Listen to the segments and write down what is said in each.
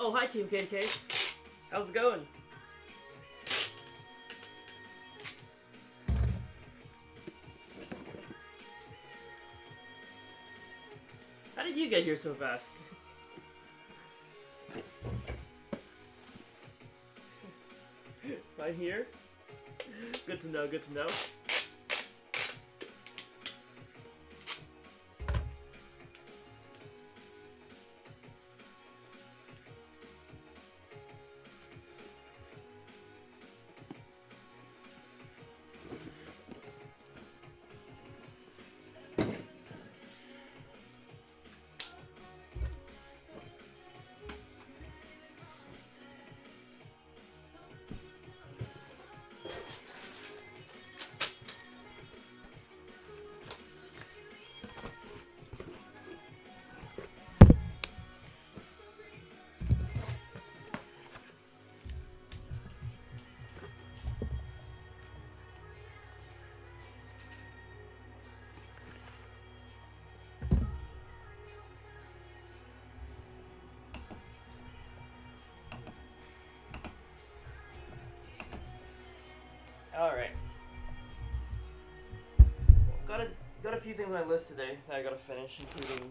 Oh, hi, Team KK. How's it going? How did you get here so fast? Right here? Good to know, good to know. Alright. Got a few things on my list today that I gotta finish, including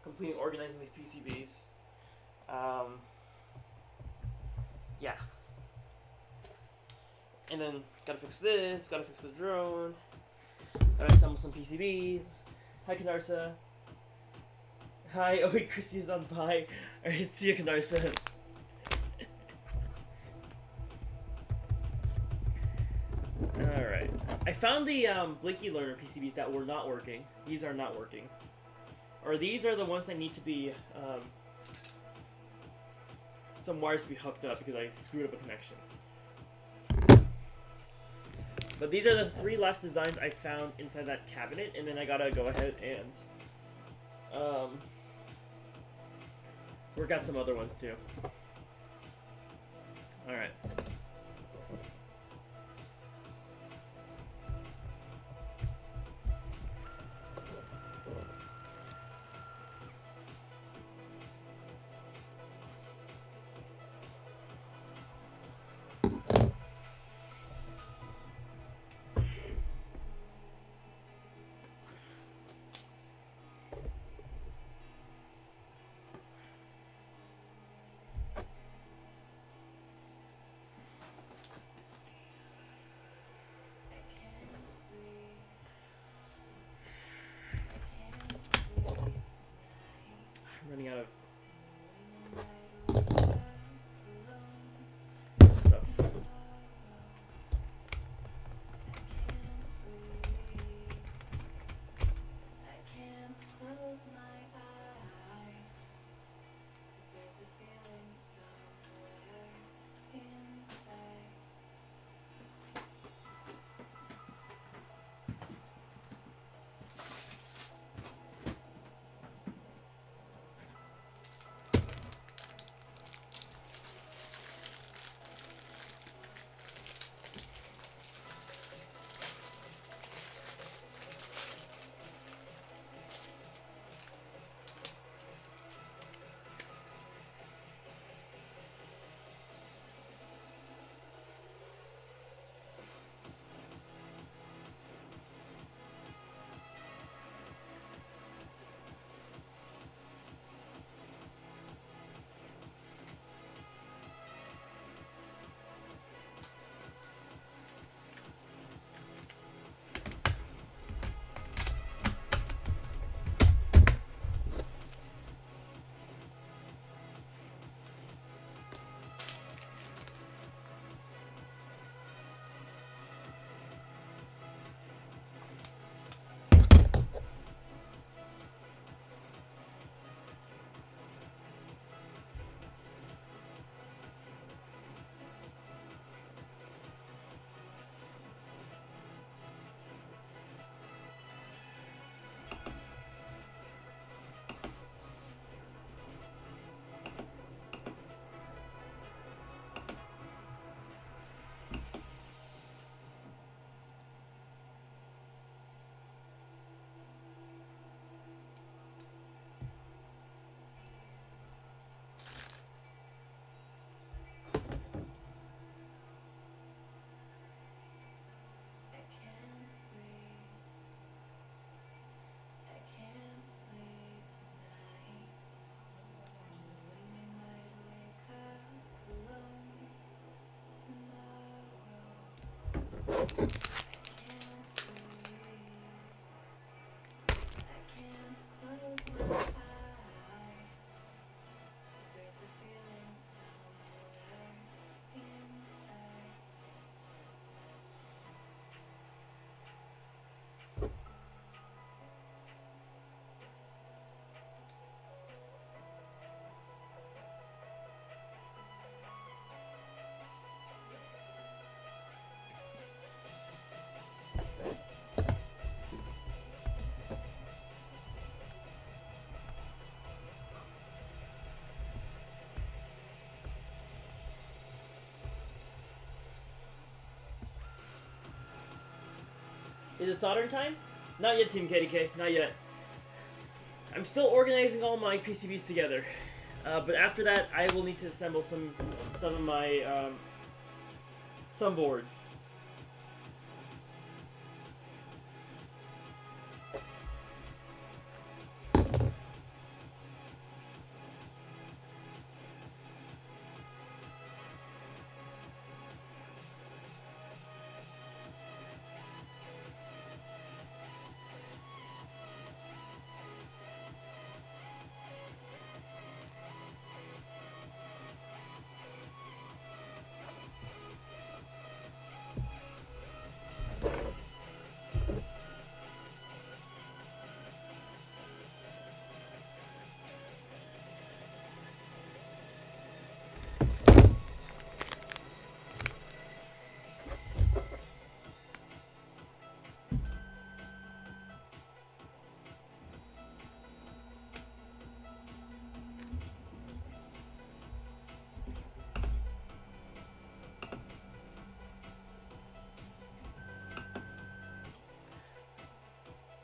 completing organizing these PCBs. Yeah. And then gotta fix this, gotta fix the drone, gotta assemble some PCBs. Hi, Kanarsa. Hi, oh wait, Chrissy is on bye. Alright, see you, Kanarsa. Alright. I found the Blinky Learner PCBs that were not working. These are not working. Or these are the ones that need to be, some wires to be hooked up because I screwed up a connection. But these are the 3 last designs I found inside that cabinet, and then I gotta go ahead and, work out some other ones too. Alright. Is it soldering time? Not yet, Team KDK. Not yet. I'm still organizing all my PCBs together. But after that, I will need to assemble some of my some boards.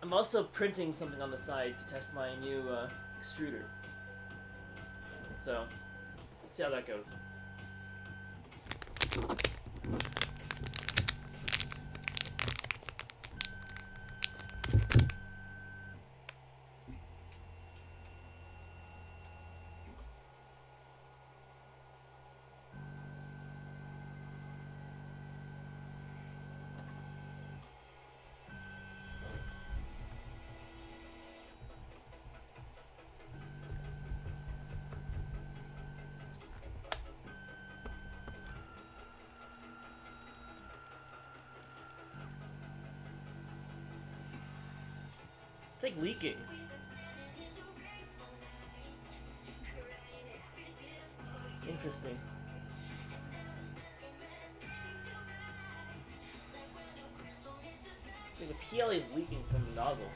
I'm also printing something on the side to test my new extruder. So, let's see how that goes. It's like leaking. Interesting. It's like the PLA is leaking from the nozzle.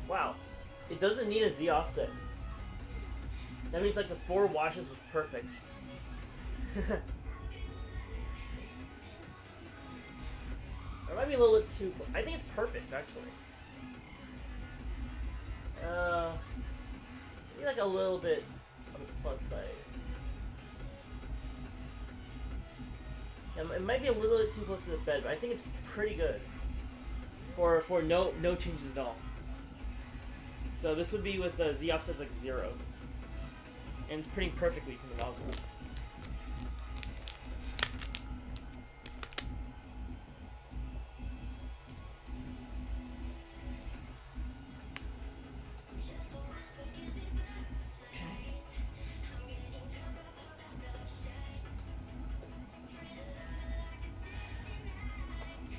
Wow, it doesn't need a Z offset. That means like the 4 washes was perfect. Or it might be a little bit too. I think it's perfect actually. Maybe like a little bit on the plus side. It might be a little bit too close to the bed, but I think it's pretty good for no changes at all. So this would be with the Z offset like 0, and it's printing perfectly from the nozzle.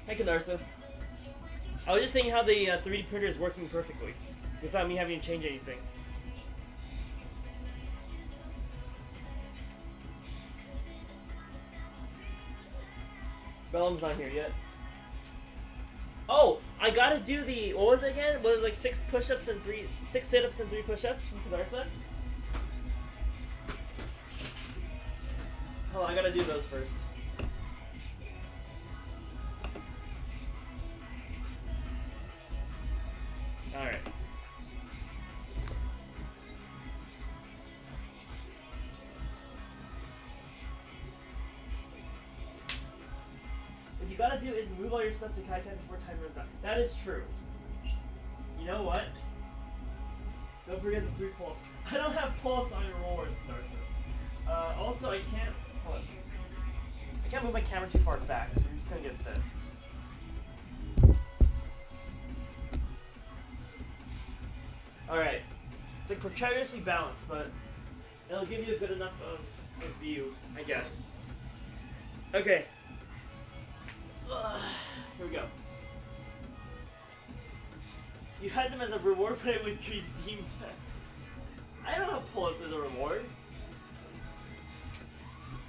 Hey, Canarsa. I was just saying how the 3D printer is working perfectly, without me having to change anything. Bellum's not here yet. Oh, I gotta do the, what was it again? Was it like 6 push-ups and 6 sit-ups and 3 push-ups from Canarsa? Hold on, I gotta do those first. Alright. What you gotta do is move all your stuff to Kai Kai before time runs out. That is true. You know what? Don't forget the 3 pull-ups. I don't have pull-ups on your rollers, Narsa. Also, I can't... Hold on. I can't move my camera too far back, so we're just gonna get this. Alright. It's like precariously balanced, but it'll give you a good enough of a view, I guess. Okay. Here we go. You had them as a reward, but it would redeem them. I don't have pull-ups as a reward.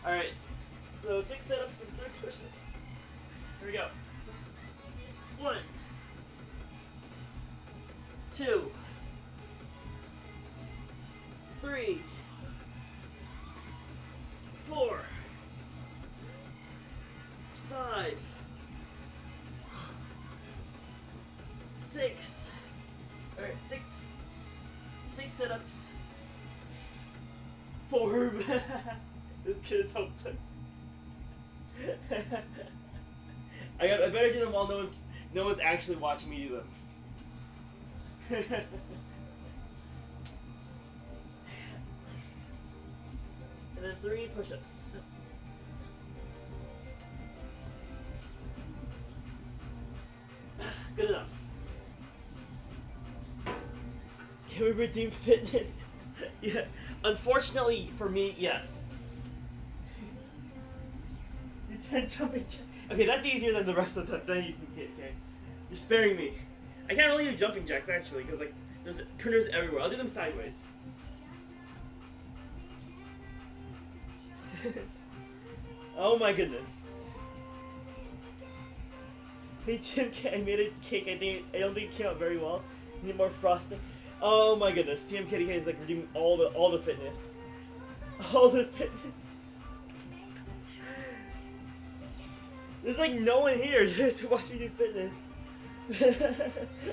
Alright. So 6 sit-ups and 3 push-ups. Here we go. 1, 2, 3, 4, 5, 6. Alright, 6 sit-ups. 4. This kid is hopeless. I better do them while no one's actually watching me do them. And then 3 push-ups. Good enough. Can we redeem fitness? Yeah. Unfortunately for me, yes. You 10 jumping jacks. Okay, that's easier than the rest of them. Okay. You're sparing me. I can't really do jumping jacks actually, because like there's printers everywhere. I'll do them sideways. Oh my goodness. Hey TMK, I made a cake. I don't think it came out very well. Need more frosting. Oh my goodness, TMKDK is like redeeming all the fitness. All the fitness. There's like no one here to watch me do fitness.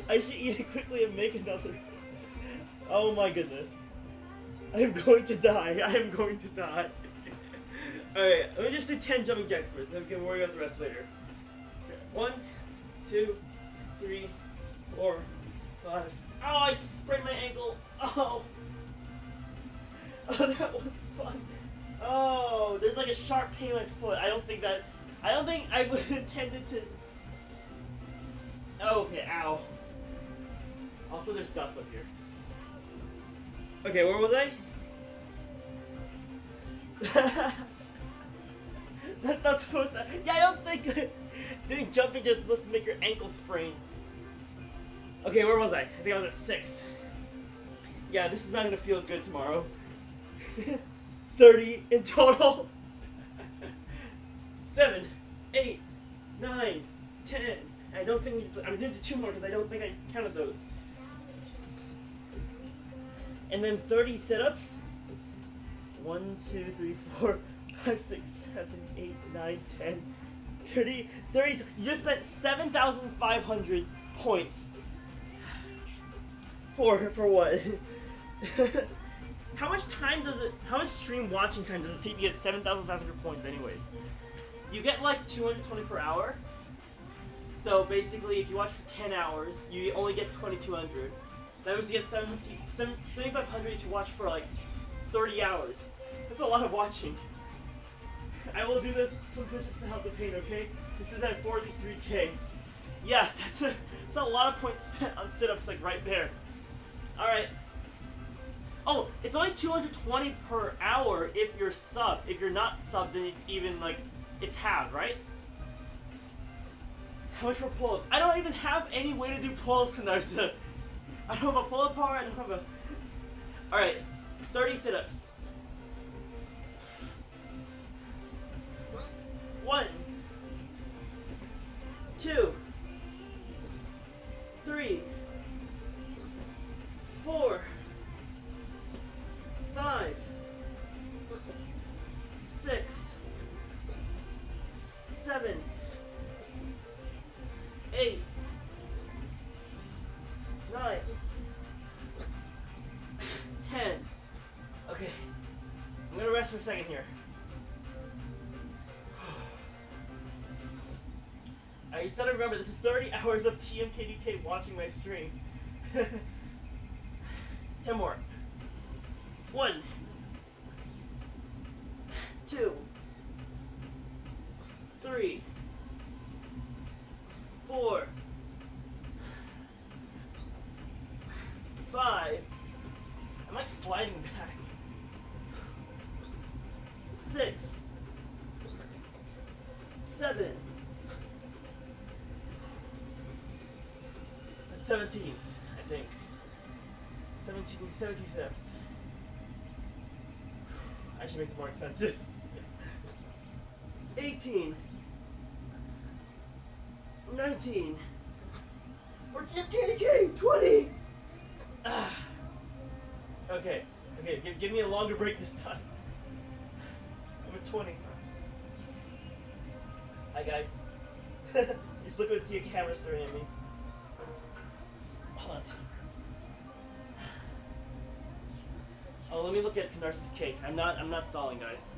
I should eat it quickly and make another. Oh my goodness. I'm going to die. I am going to die. Alright, let me just do 10 jumping jacks first, then we can worry about the rest later. 1, 2, 3, 4, 5. Oh, I sprained my ankle. Oh. Oh, that was fun. Oh, there's like a sharp pain in my foot. I don't think I was intended to. Oh, okay, ow. Also, there's dust up here. Okay, where was I? That's not supposed to. Yeah, I don't think doing jumping just supposed to make your ankle sprain. Okay, where was I? I think I was at 6. Yeah, this is not gonna feel good tomorrow. 30 in total. 7, 8, 9, 10. I don't think I'm gonna do 2 more because I don't think I counted those. And then 30 sit-ups. 1, 2, 3, 4, 5, 6, 7, 8, 9, 10, 30. You just spent 7,500 points. For what? How much stream watching time does it take to get 7,500 points anyways? You get like 220 per hour. So basically, if you watch for 10 hours, you only get 2,200. That was to get 7,500 to watch for like 30 hours. That's a lot of watching. I will do this some push-ups to help the pain, okay? This is at 43k. Yeah, that's a lot of points spent on sit-ups like right there. Alright. Oh, it's only 220 per hour if you're subbed. If you're not subbed, then it's even like, it's halved, right? How much for pull-ups? I don't even have any way to do pull-ups in Narsa. I don't have a pull-up bar, I don't have a... Alright, 30 sit-ups. 1, 2, 3, 4, 5, 6, 7, 8, 9, 10. Okay, I'm gonna rest for a second here. I just gotta remember, this is 30 hours of TMKDK watching my stream. 10 more. 1, 2, 3, 4, 5. I'm like sliding back. 6, 7. That's 17, I think. 17 steps. I should make it more expensive. 18. 19. Or TMKDK, 20. Okay, give me a longer break this time. I'm at 20. Hi guys. Just look at the camera staring at me. Hold on. Oh, let me look at Canarsa's cake. I'm not stalling, guys.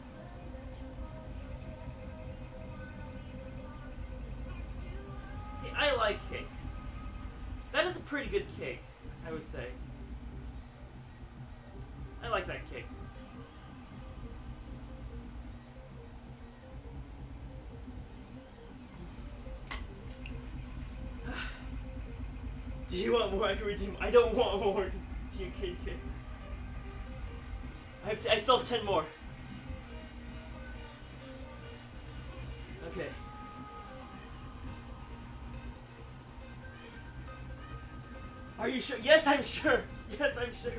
I like cake. That is a pretty good cake, I would say. I like that cake. Do you want more? I can redeem. I don't want more. TMKDK. I still have 10 more. Okay. Are you sure? Yes, I'm sure. Yes, I'm sure.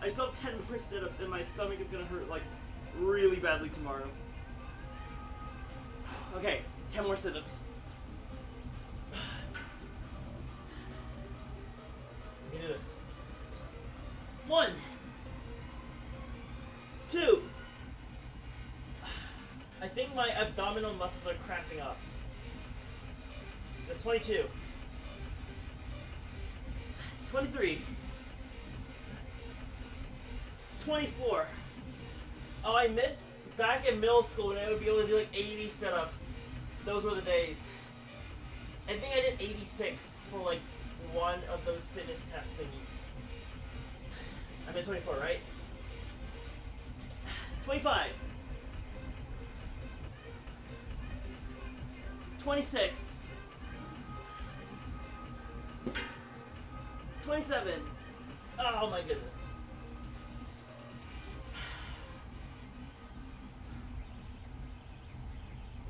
I still have 10 more sit-ups and my stomach is gonna hurt like really badly tomorrow. Okay, 10 more sit-ups. We can do this. 1, 2. I think my abdominal muscles are cramping up. That's 22. 23. 24. Oh, I miss back in middle school when I would be able to do like 80 sit-ups. Those were the days. I think I did 86 for like one of those fitness test thingies. I'm at 24, right? 25. 26. 27. Oh my goodness.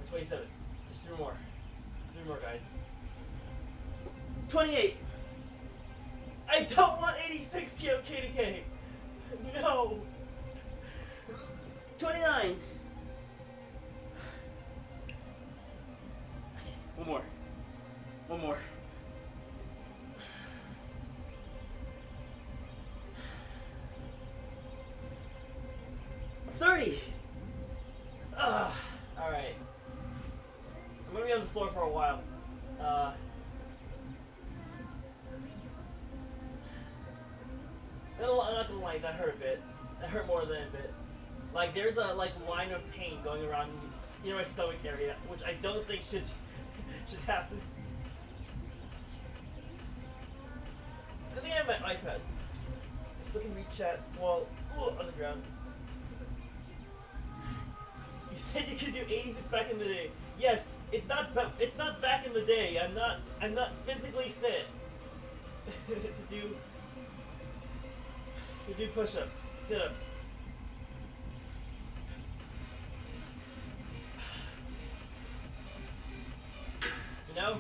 27. Just 3 more. 3 more, guys. 28. I don't want 86 TMKDK. No. 29. One more. One more. 30. Alright. I'm gonna be on the floor for a while. I'm not gonna lie, that hurt a bit. That hurt more than a bit. Like, there's a line of pain going around my stomach area, which I don't think should happen. I think I have my iPad. Just looking at chat while on the ground. You said you could do 86 back in the day. Yes, it's not back in the day. I'm not physically fit to do push-ups, sit-ups. No.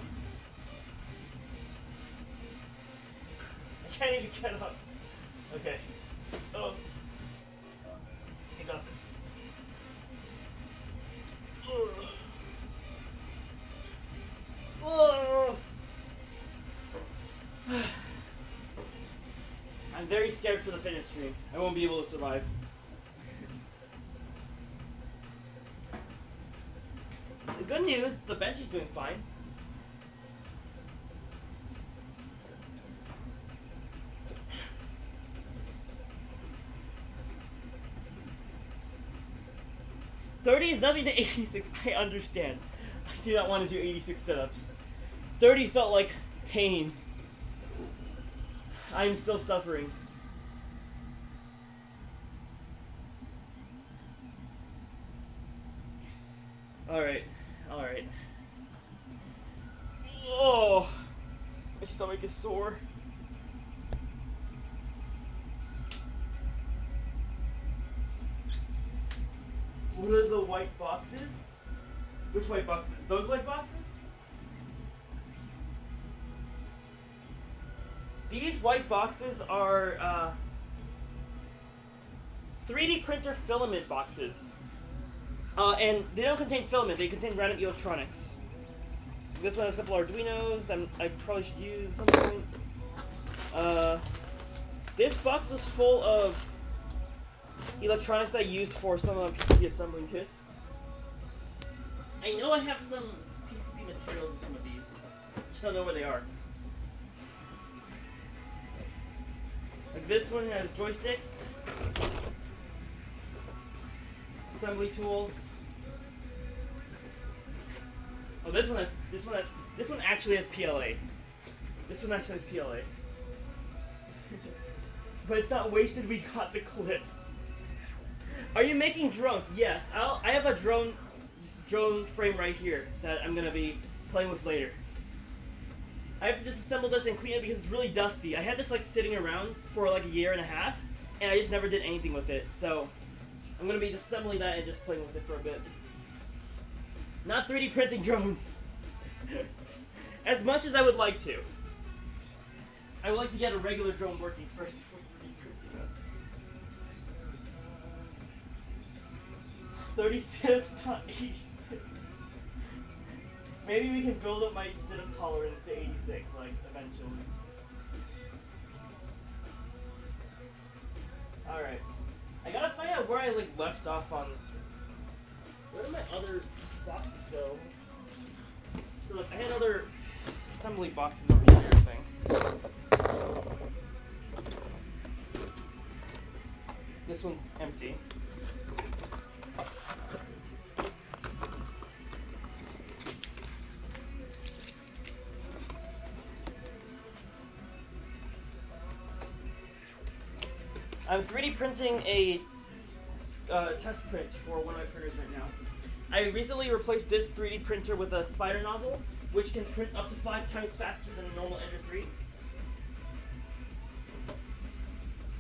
I can't even get up. Okay. Oh. I got this. Ugh. Ugh. I'm very scared for the finish screen. I won't be able to survive. The good news, the bench is doing fine. $30 is nothing to 86. I understand. I do not want to do 86 sit-ups. 30 felt like pain. I am still suffering. Alright. Alright. Oh! My stomach is sore. What are the white boxes? Which white boxes? Those white boxes? These white boxes are 3D printer filament boxes. And they don't contain filament, they contain random electronics. This one has a couple Arduinos that I probably should use at some point. This box was full of electronics that I used for some of the PCB assembling kits. I know I have some PCB materials in some of these. Just don't know where they are. Like this one has joysticks, assembly tools. Oh, this one actually has PLA. This one actually has PLA. But it's not wasted. We got the clip. Are you making drones? Yes. I have a drone frame right here that I'm gonna be playing with later. I have to disassemble this and clean it because it's really dusty. I had this like sitting around for like a year and a half, and I just never did anything with it. So I'm gonna be disassembling that and just playing with it for a bit. Not 3D printing drones. As much as I would like to. I would like to get a regular drone working first before 3D printing it. 30 sit-ups, not 86. Maybe we can build up my sit-up tolerance to 86, like, eventually. Alright. I gotta find out where I, like, left off on... Where did my other boxes go? So, look, I had other assembly boxes over here, I think. This one's empty. I'm 3D printing a test print for one of my printers right now. I recently replaced this 3D printer with a spider nozzle, which can print up to 5 times faster than a normal Ender 3.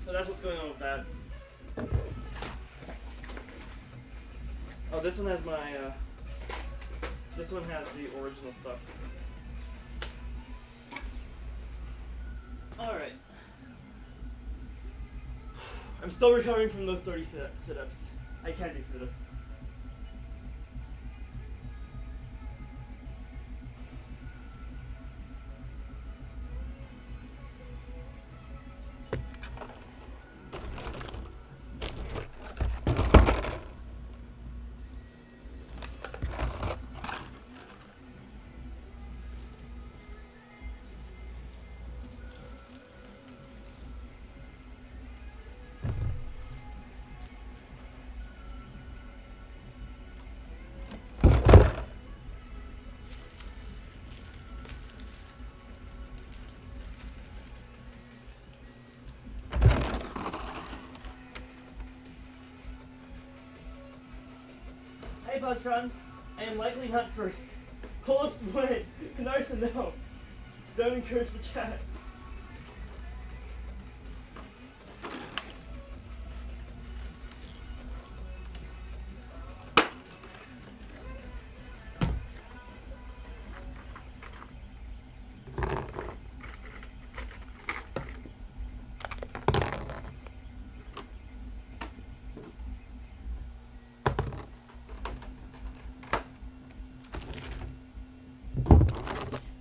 So that's what's going on with that. Oh, this one has my, this one has the original stuff. Alright. I'm still recovering from those 30 sit-ups. I can't do sit-ups. Hey Buzztron, I am likely not first. Pull-ups win. Narsa, no. Don't encourage the chat.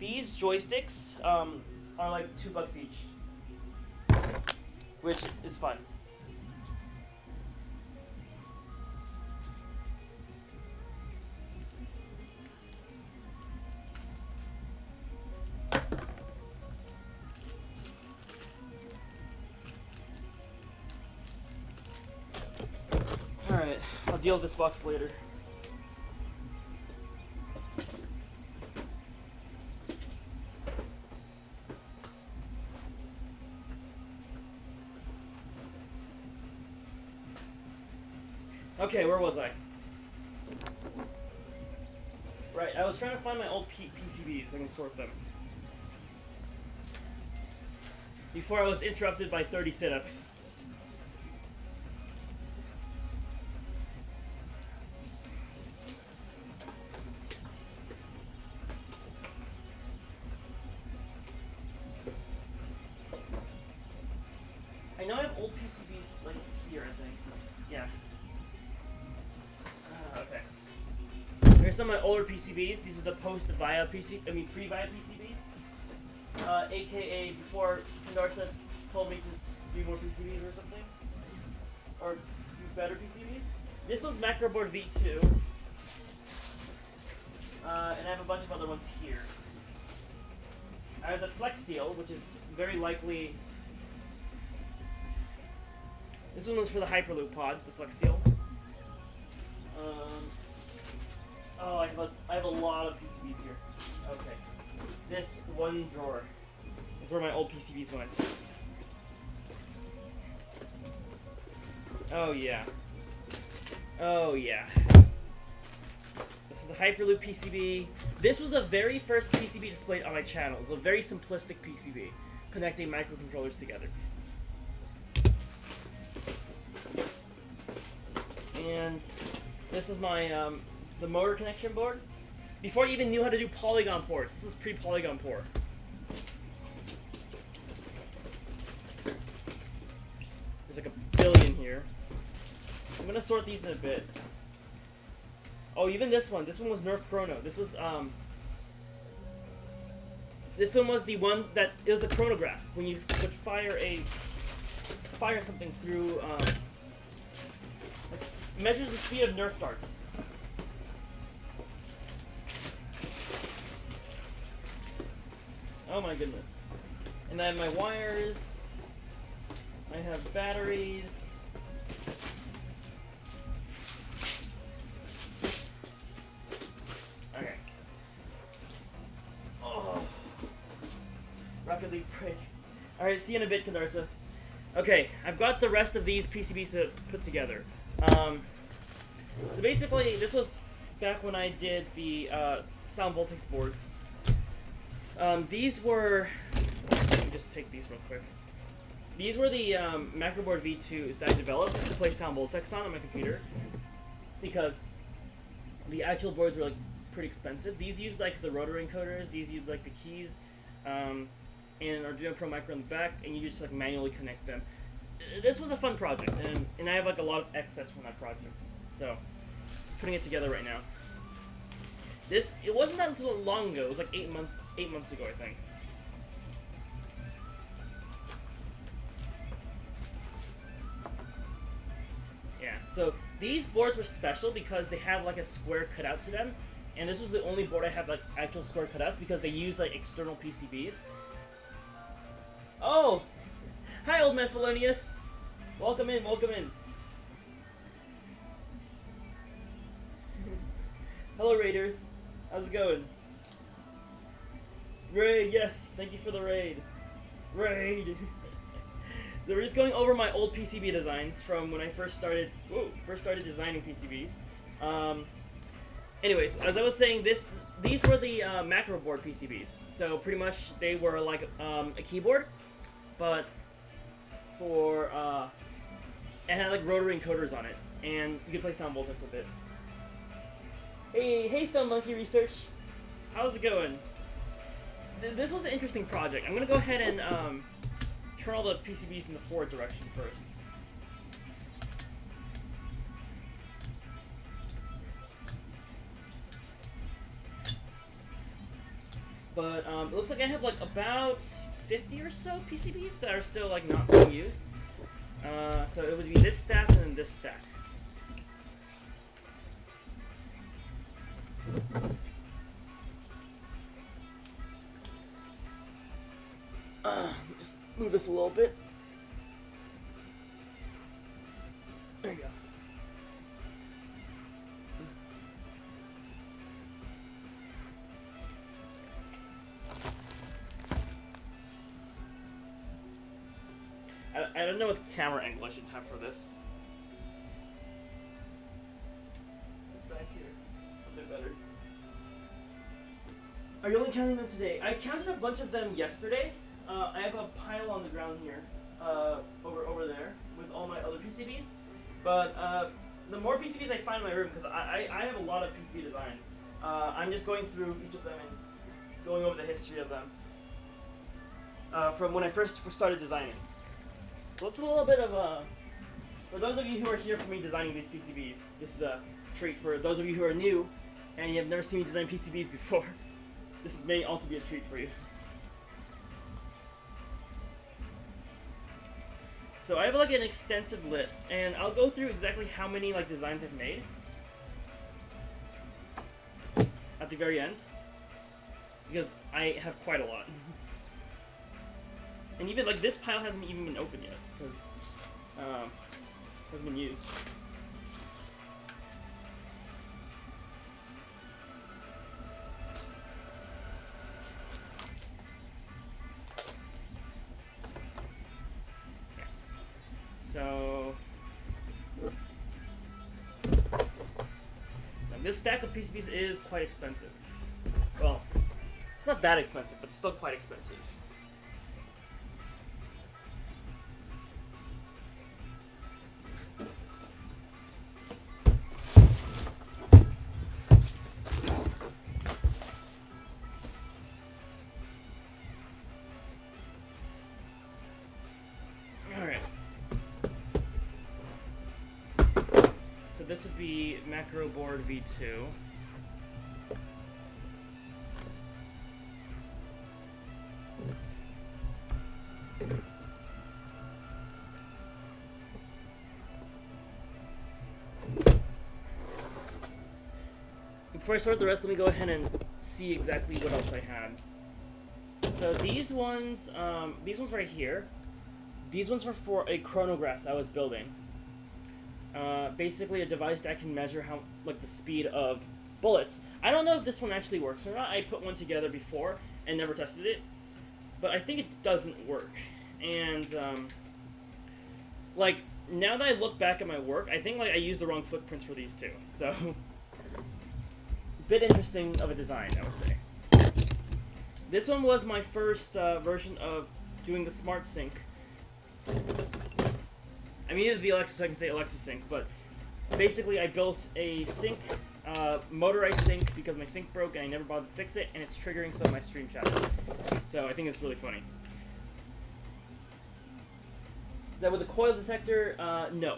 these joysticks are like $2 each, which is fun. Alright, I'll deal with this box later. Okay, where was I? Right, I was trying to find my old PCBs so I can sort them. Before I was interrupted by 30 sit-ups. I know I have old PCBs like here, I think. Yeah. Okay. Here's some of my older PCBs. These are the pre-VIA PCBs. AKA before Kandarsa told me to do more PCBs or something. Or do better PCBs. This one's Macroboard V2. And I have a bunch of other ones here. I have the Flex Seal, which is very likely... This one was for the Hyperloop pod, the Flex Seal. Oh, I have a lot of PCBs here. Okay. This one drawer is where my old PCBs went. Oh yeah. Oh yeah. This is the Hyperloop PCB. This was the very first PCB displayed on my channel. It's a very simplistic PCB, connecting microcontrollers together. And this was my the motor connection board. Before I even knew how to do polygon ports, this was pre-polygon port. There's like a billion here. I'm gonna sort these in a bit. Oh, even this one. This one was Nerf Chrono. This was this one was the one that it was the chronograph when you would fire something through measures the speed of Nerf darts. Oh my goodness. And I have my wires. I have batteries. Okay. Oh. Rocket League break. Alright, see you in a bit, Kandarsa. Okay, I've got the rest of these PCBs to put together. So basically, this was back when I did the Sound Voltex boards. These were... Let me just take these real quick. These were the Macroboard V2s that I developed to play Sound Voltex on my computer. Because the actual boards were like pretty expensive. These used like the rotary encoders, these used like the keys, and an Arduino Pro Micro on the back, and you just like manually connect them. This was a fun project, and I have like a lot of excess from that project. So, putting it together right now. It wasn't that long ago. It was like 8 months ago, I think. Yeah. So these boards were special because they have like a square cut out to them, and this was the only board I had like actual square cutouts because they use like external PCBs. Oh, hi, old man Felonius. Welcome in. Welcome in. Hello, Raiders. How's it going? Raid, yes. Thank you for the raid. Raid. They were just going over my old PCB designs from when I first started designing PCBs. Anyways, as I was saying, these were the macro board PCBs. So pretty much they were like a keyboard, but for it had like rotary encoders on it, and you could play Sound Voltex with it. Hey, Stone Monkey Research, how's it going? This was an interesting project. I'm gonna go ahead and turn all the PCBs in the forward direction first. But it looks like I have like about 50 or so PCBs that are still like not being used. So it would be this stack and then this stack. Just move this a little bit. There you go. I don't know what camera angle I should have for this. Back here. Something better. Are you only counting them today? I counted a bunch of them yesterday. I have a pile on the ground here, over there, with all my other PCBs. But the more PCBs I find in my room, because I have a lot of PCB designs, I'm just going through each of them and just going over the history of them from when I first started designing. So it's a little bit of a... For those of you who are here for me designing these PCBs, this is a treat. For those of you who are new and you have never seen me design PCBs before, this may also be a treat for you. So I have like an extensive list, and I'll go through exactly how many like designs I've made at the very end, because I have quite a lot. And even like this pile hasn't even been opened yet, because it hasn't been used. So now this stack of PCBs is quite expensive. Well, it's not that expensive, but still quite expensive. This would be macro board V2. Before I start the rest, let me go ahead and see exactly what else I had. So these ones right here, these ones were for a chronograph I was building. Basically a device that can measure how, like, the speed of bullets. I don't know if this one actually works or not. I put one together before and never tested it, but I think it doesn't work. And like, now that I look back at my work, I think like I used the wrong footprints for these two. So bit interesting of a design, I would say. This one was my first version of doing the smart sync. I mean, it would be Alexa, so I can say Alexa Sync, but basically I built a sync, motorized sync, because my sync broke and I never bothered to fix it, and it's triggering some of my stream chats. So I think it's really funny. Is that with a coil detector? No.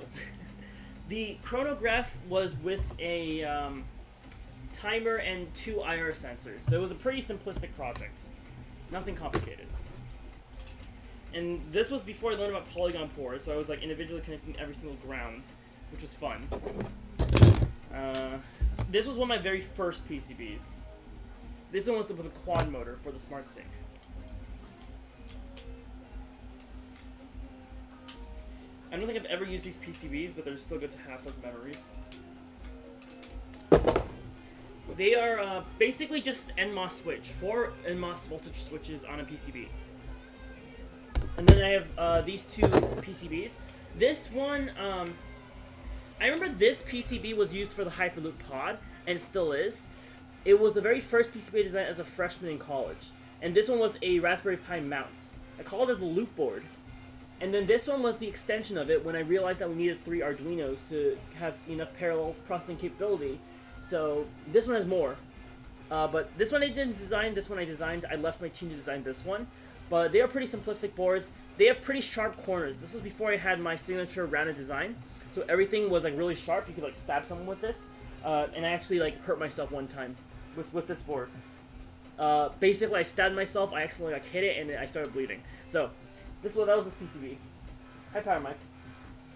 The chronograph was with a timer and 2 IR sensors, so it was a pretty simplistic project. Nothing complicated. And this was before I learned about polygon pores, so I was like individually connecting every single ground, which was fun. This was one of my very first PCBs. This one was with a quad motor for the smart sync. I don't think I've ever used these PCBs, but they're still good to have as memories. They are basically just NMOS switch, 4 NMOS voltage switches on a PCB. And then I have these two PCBs. This one, I remember this PCB was used for the Hyperloop pod, and it still is. It was the very first PCB design as a freshman in college. And this one was a Raspberry Pi mount. I called it the loop board. And then this one was the extension of it when I realized that we needed 3 Arduinos to have enough parallel processing capability. So this one has more. But this one I didn't design, this one I designed. I left my team to design this one. But they are pretty simplistic boards. They have pretty sharp corners. This was before I had my signature rounded design. So everything was like really sharp. You could like stab someone with this. And I actually like hurt myself one time with this board. Basically, I stabbed myself. I accidentally like hit it, and I started bleeding. So, that was this PCB. Hi, Power Mike.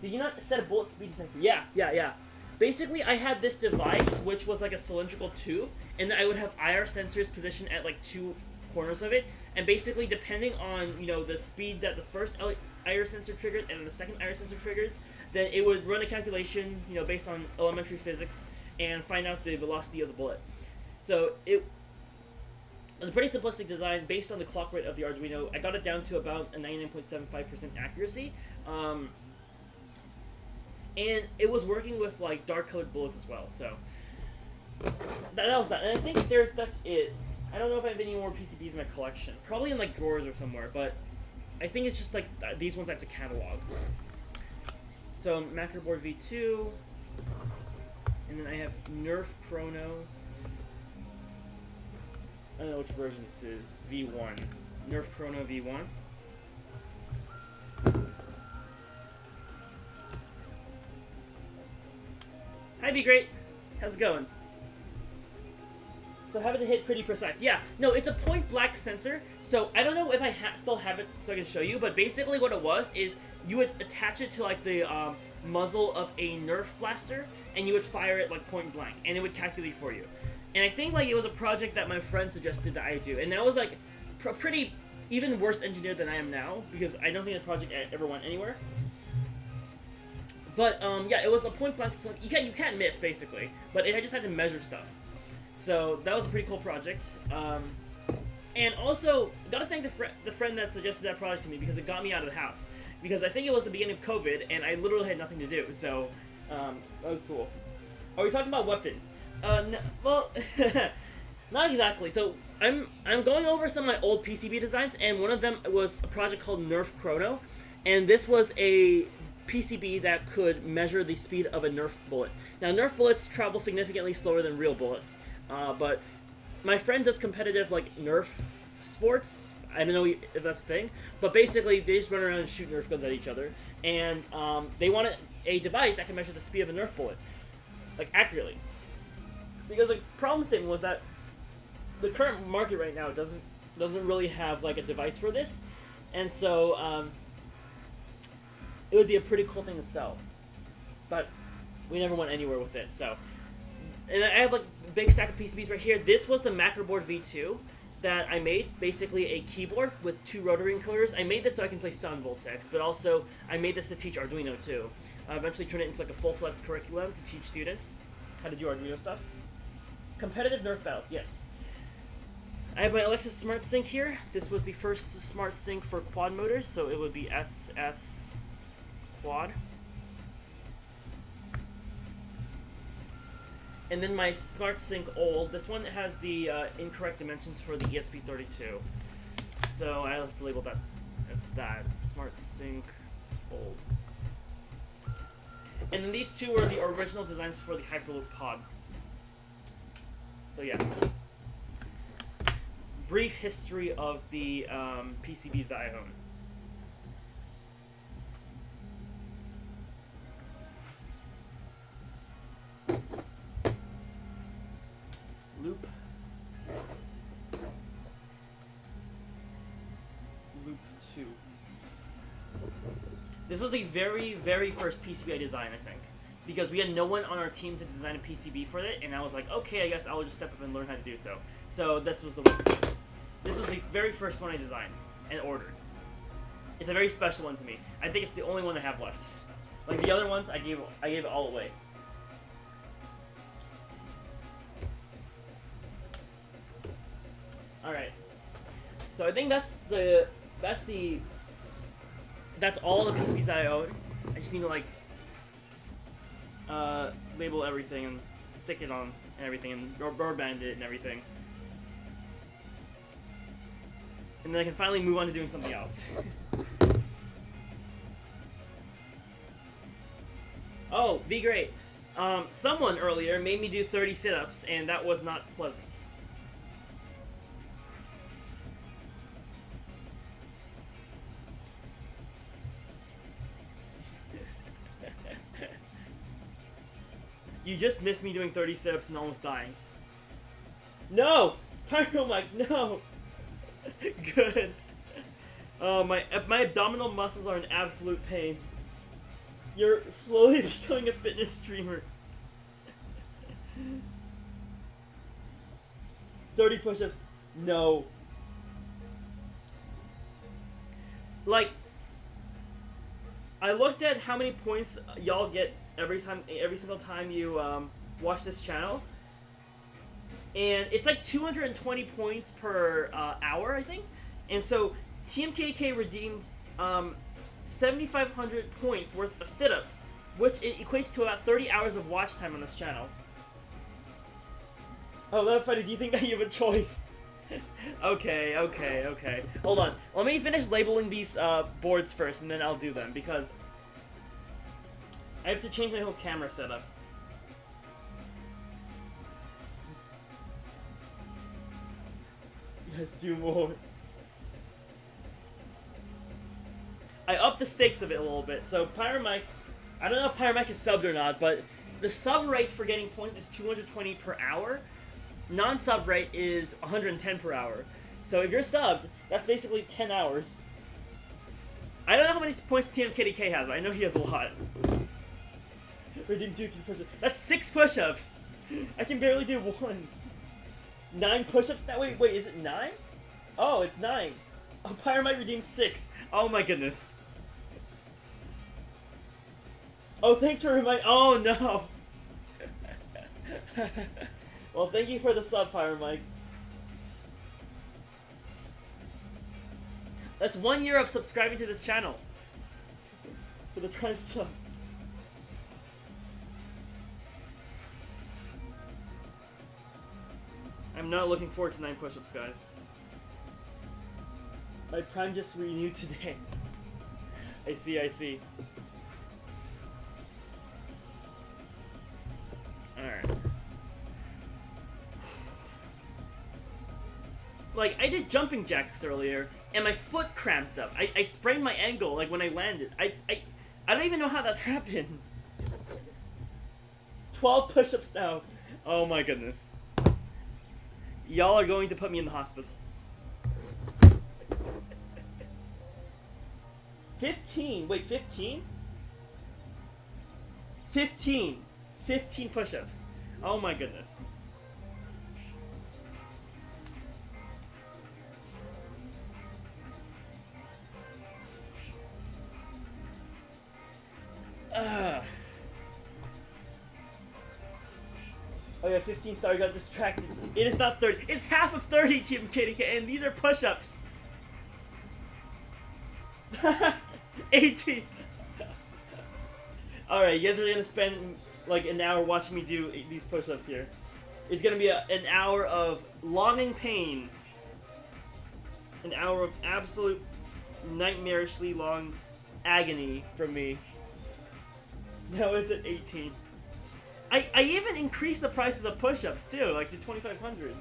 Did you not set a bullet speed detector? Yeah. Basically, I had this device, which was like a cylindrical tube, and I would have IR sensors positioned at like 2 corners of it, and basically, depending on, you know, the speed that the first IR sensor triggers and the second IR sensor triggers, then it would run a calculation, you know, based on elementary physics, and find out the velocity of the bullet. So, it was a pretty simplistic design based on the clock rate of the Arduino. I got it down to about a 99.75% accuracy. And it was working with like dark colored bullets as well. So that was that. And I think that's it. I don't know if I have any more PCBs in my collection. Probably in like drawers or somewhere. But I think it's just like these ones I have to catalog. So Macro Board V2, and then I have Nerf Chrono. I don't know which version this is. V1. Nerf Chrono V1. Hi, Be Great. How's it going? So having to hit pretty precise. Yeah, no, it's a point blank sensor. So I don't know if I still have it so I can show you, but basically what it was is you would attach it to like the muzzle of a Nerf blaster, and you would fire it like point blank, and it would calculate for you. And I think like it was a project that my friend suggested that I do, and that was like pretty even worse engineered than I am now, because I don't think the project ever went anywhere. But yeah, it was a point blank. So you can't miss basically, but I just had to measure stuff. So that was a pretty cool project. And also gotta thank the friend that suggested that project to me, because it got me out of the house. Because I think it was the beginning of COVID, and I literally had nothing to do. So that was cool. Are we talking about weapons? No, well, not exactly. So I'm going over some of my old PCB designs, and one of them was a project called Nerf Chrono, and this was a PCB that could measure the speed of a Nerf bullet. Now, Nerf bullets travel significantly slower than real bullets, but my friend does competitive like Nerf sports. I don't know if that's the thing, but basically they just run around and shoot Nerf guns at each other, and they wanted a device that can measure the speed of a Nerf bullet, like accurately. Because the problem statement was that the current market right now doesn't really have like a device for this, and so it would be a pretty cool thing to sell, but we never went anywhere with it. So, and I have like a big stack of PCBs right here. This was the Macro Board V2 that I made, basically a keyboard with 2 rotary encoders. I made this so I can play Sound Voltex, but also I made this to teach Arduino too. I eventually turned it into like a full-fledged curriculum to teach students how to do Arduino stuff. Competitive Nerf battles, yes. I have my Alexa Smart Sync here. This was the first Smart Sync for quad motors, so it would be SS Quad. And then my Smart Sync Old. This one has the incorrect dimensions for the ESP32. So I have to label that as that. Smart Sync Old. And then these two are the original designs for the Hyperloop Pod. So yeah. Brief history of the PCBs that I own. Loop 2. This was the very, very first PCB I designed, I think. Because we had no one on our team to design a PCB for it, and I was like, okay, I guess I'll just step up and learn how to do so. So this was the very first one I designed and ordered. It's a very special one to me. I think it's the only one I have left. Like the other ones, I gave it all away. Alright. So I think that's all the PCBs that I own. I just need to like label everything and stick it on and everything and rubber band it and everything. And then I can finally move on to doing something else. Oh, be great. Someone earlier made me do 30 sit-ups, and that was not pleasant. You just missed me doing 30 sit-ups and almost dying. No! Pyro Mike, no! Good. Oh, my abdominal muscles are in absolute pain. You're slowly becoming a fitness streamer. 30 push-ups. No. Like, I looked at how many points y'all get every single time you watch this channel, and it's like 220 points per hour, I think. And so TMKDK redeemed 7,500 points worth of sit-ups, which it equates to about 30 hours of watch time on this channel. Oh, Love Fighter, do you think that you have a choice? Okay. Hold on. Let me finish labeling these boards first, and then I'll do them, because I have to change my whole camera setup. Yes, do more. I upped the stakes of it a little bit. So Pyromike, I don't know if Pyromike is subbed or not, but the sub rate for getting points is 220 per hour. Non-sub rate is 110 per hour. So if you're subbed, that's basically 10 hours. I don't know how many points TMKDK has, but I know he has a lot. Redeem 2 push-ups. That's 6 push-ups! I can barely do 1. 9 push-ups now? Wait, is it 9? Oh, it's 9. Oh, Pyromite redeemed 6. Oh my goodness. Oh, thanks for reminding. Oh no! Well, thank you for the sub, Pyromite. That's 1 year of subscribing to this channel. For the Prime sub. I'm not looking forward to 9 push-ups, guys. My Prime just renewed today. I see. Alright. Like, I did jumping jacks earlier, and my foot cramped up. I sprained my ankle, like, when I landed. I don't even know how that happened. 12 push-ups now. Oh my goodness. Y'all are going to put me in the hospital. 15. Wait, 15? 15. 15 push-ups. Oh my goodness. Oh yeah, 15, sorry, got distracted. It is not 30. It's half of 30, Team KDK, and these are push-ups. 18. Alright, you guys are gonna spend like an hour watching me do these push-ups here. It's gonna be an hour of longing pain. An hour of absolute nightmarishly long agony from me. Now it's at 18. I even increased the prices of push-ups too, like to 2,500.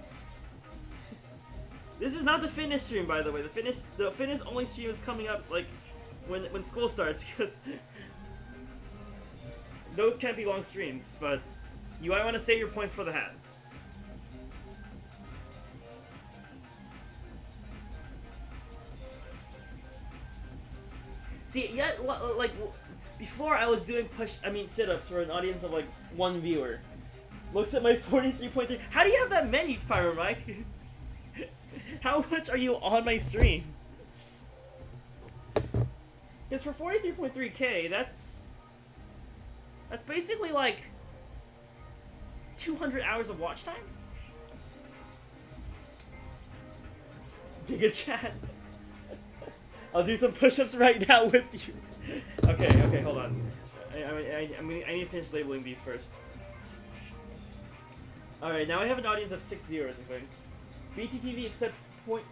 This is not the fitness stream, by the way. The fitness only stream is coming up like when school starts, because those can't be long streams. But you might want to save your points for the hat. See, yeah, like before I was doing sit-ups for an audience of like 1 viewer. Looks at my 43.3. How do you have that many, Pyro Mike? How much are you on my stream? Because for 43.3k, that's basically like 200 hours of watch time? Giga chat. I'll do some push-ups right now with you. Okay, hold on. I need to finish labeling these first. Alright, now I have an audience of 6 viewers, I think. BTTV accepts point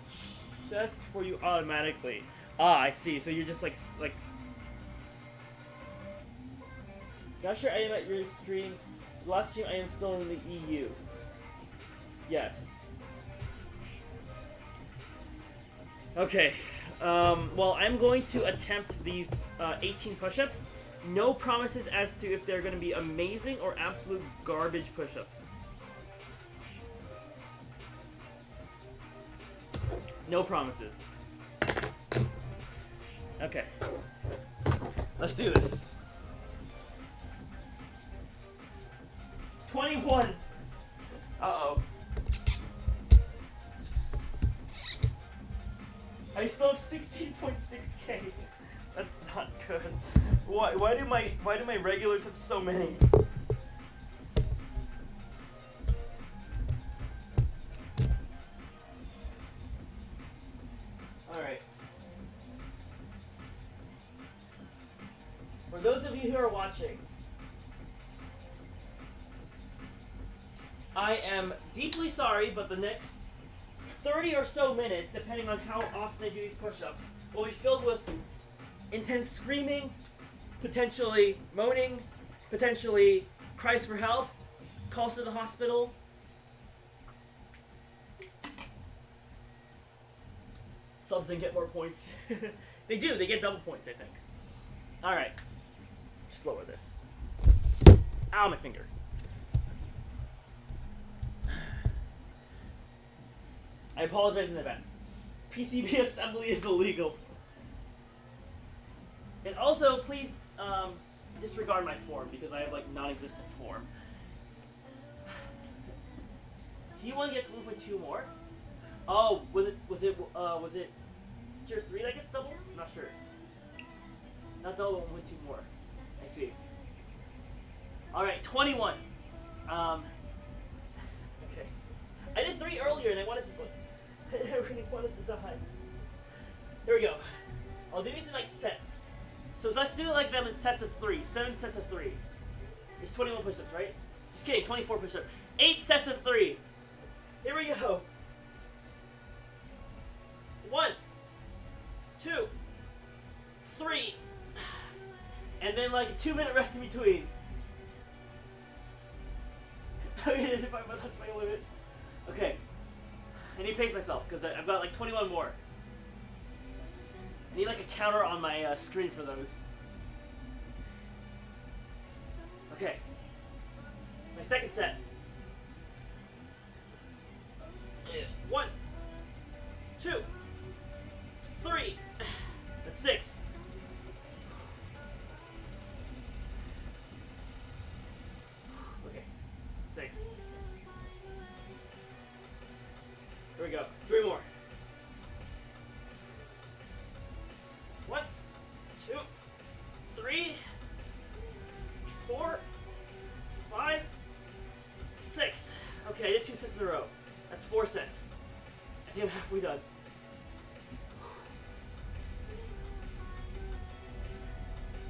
just for you automatically. Ah, I see. So you're just like. Not sure I am at your stream. Last stream I am still in the EU. Yes. Okay. Well, I'm going to attempt these 18 push-ups. No promises as to if they're going to be amazing or absolute garbage push-ups. No promises. Okay. Let's do this. 21. Uh-oh. I still have 16.6k. That's not good. Why do my regulars have so many? Alright. For those of you who are watching, I am deeply sorry, but the next 30 or so minutes, depending on how often I do these push-ups, will be filled with intense screaming, potentially moaning, potentially cries for help, calls to the hospital. Subs and get more points. They do, they get double points, I think. Alright. Just lower this. Ow, my finger. I apologize in advance. PCB assembly is illegal. And also, please disregard my form because I have like non-existent form. T1 gets 1.2 more. Oh, was it tier 3 that gets double? I'm not sure. Not double, 1.2 more. I see. All right, 21. Okay. I did 3 earlier and I wanted to. I really wanted to die. Here we go. I'll do these in like sets. So let's do like them in sets of 3. 7 sets of 3. It's 21 push-ups, right? Just kidding. 24 push-ups. 8 sets of 3. Here we go. 1, 2, 3, and then like a 2-minute rest in between. Okay, that's my limit. Okay, I need to pace myself because I've got like 21 more. I need like a counter on my screen for those. Okay, my second set. 1, 2, 3. That's 6. Okay, 6. Here we go. 3 more. 1, 2, 3, 4, 5, 6. Okay, I did 2 sets in a row. That's 4 sets. I think I'm halfway done.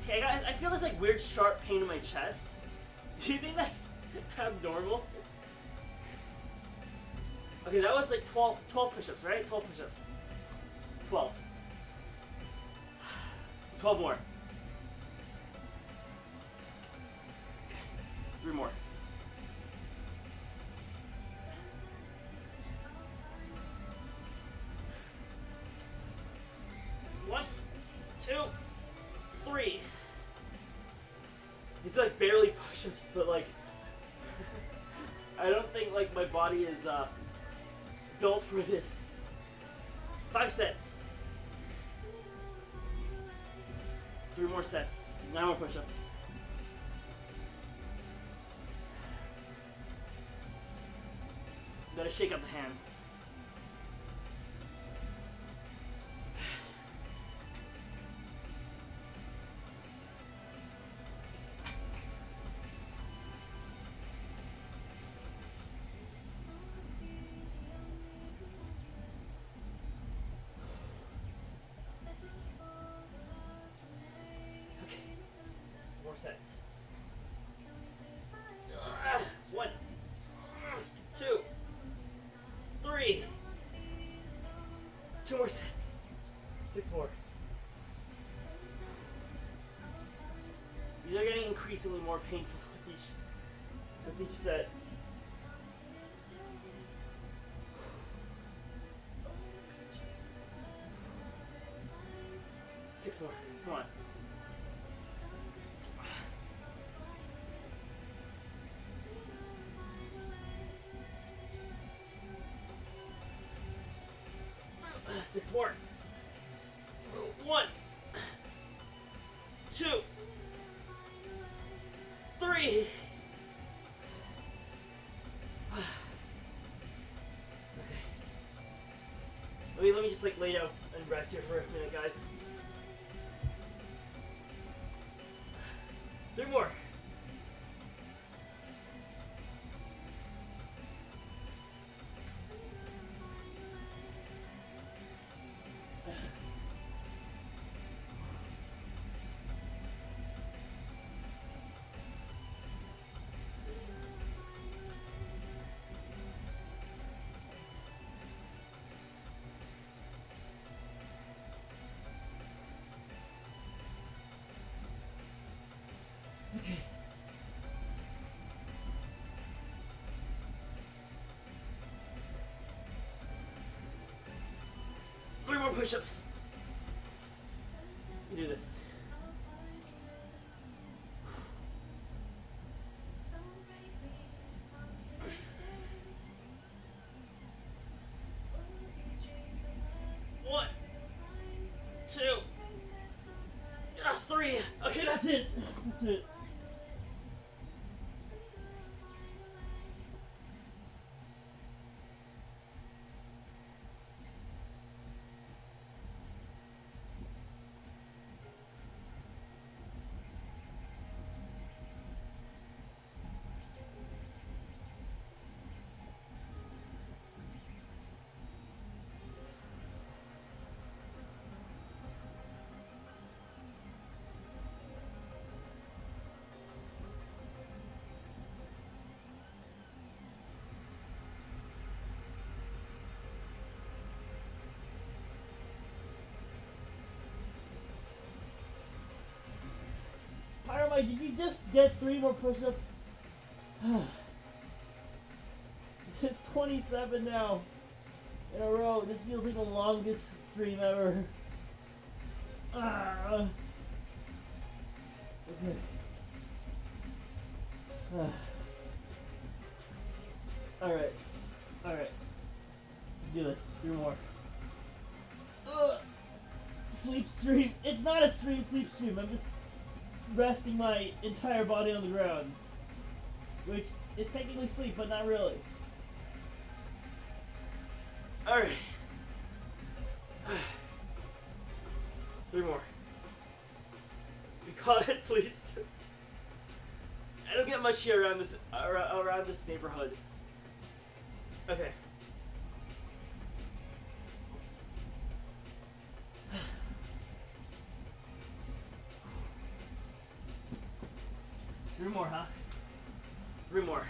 Okay, I feel this like weird sharp pain in my chest. Do you think that's abnormal? Okay, that was like 12 push-ups, right? 12 push-ups. 12. So 12 more. 3 more. One, 2, 3. These are like barely push-ups, but like I don't think like my body is built for this. 5 sets. 3 more sets. 9 more push-ups. Gotta shake up the hands. Sets. 1, 2, 3. 2 more sets. 6 more. These are getting increasingly more painful with each set. Six more. Come on. 6 more. 1, 2, 3. Let me just like lay down and rest here for a minute, guys. 3 more. Okay. Three more push-ups. You do this. One, 2, 3. Okay, that's it. That's it. Did you just get 3 more push-ups? It's 27 now in a row. This feels like the longest stream ever. Okay. Alright. Alright. Do this. 3 more. Sleep stream. It's not a sleep stream. I'm just resting my entire body on the ground, which is technically sleep, but not really. Alright. 3 more. We call it sleep stream. I don't get much here around this neighborhood. Okay. Three more, huh? 3 more.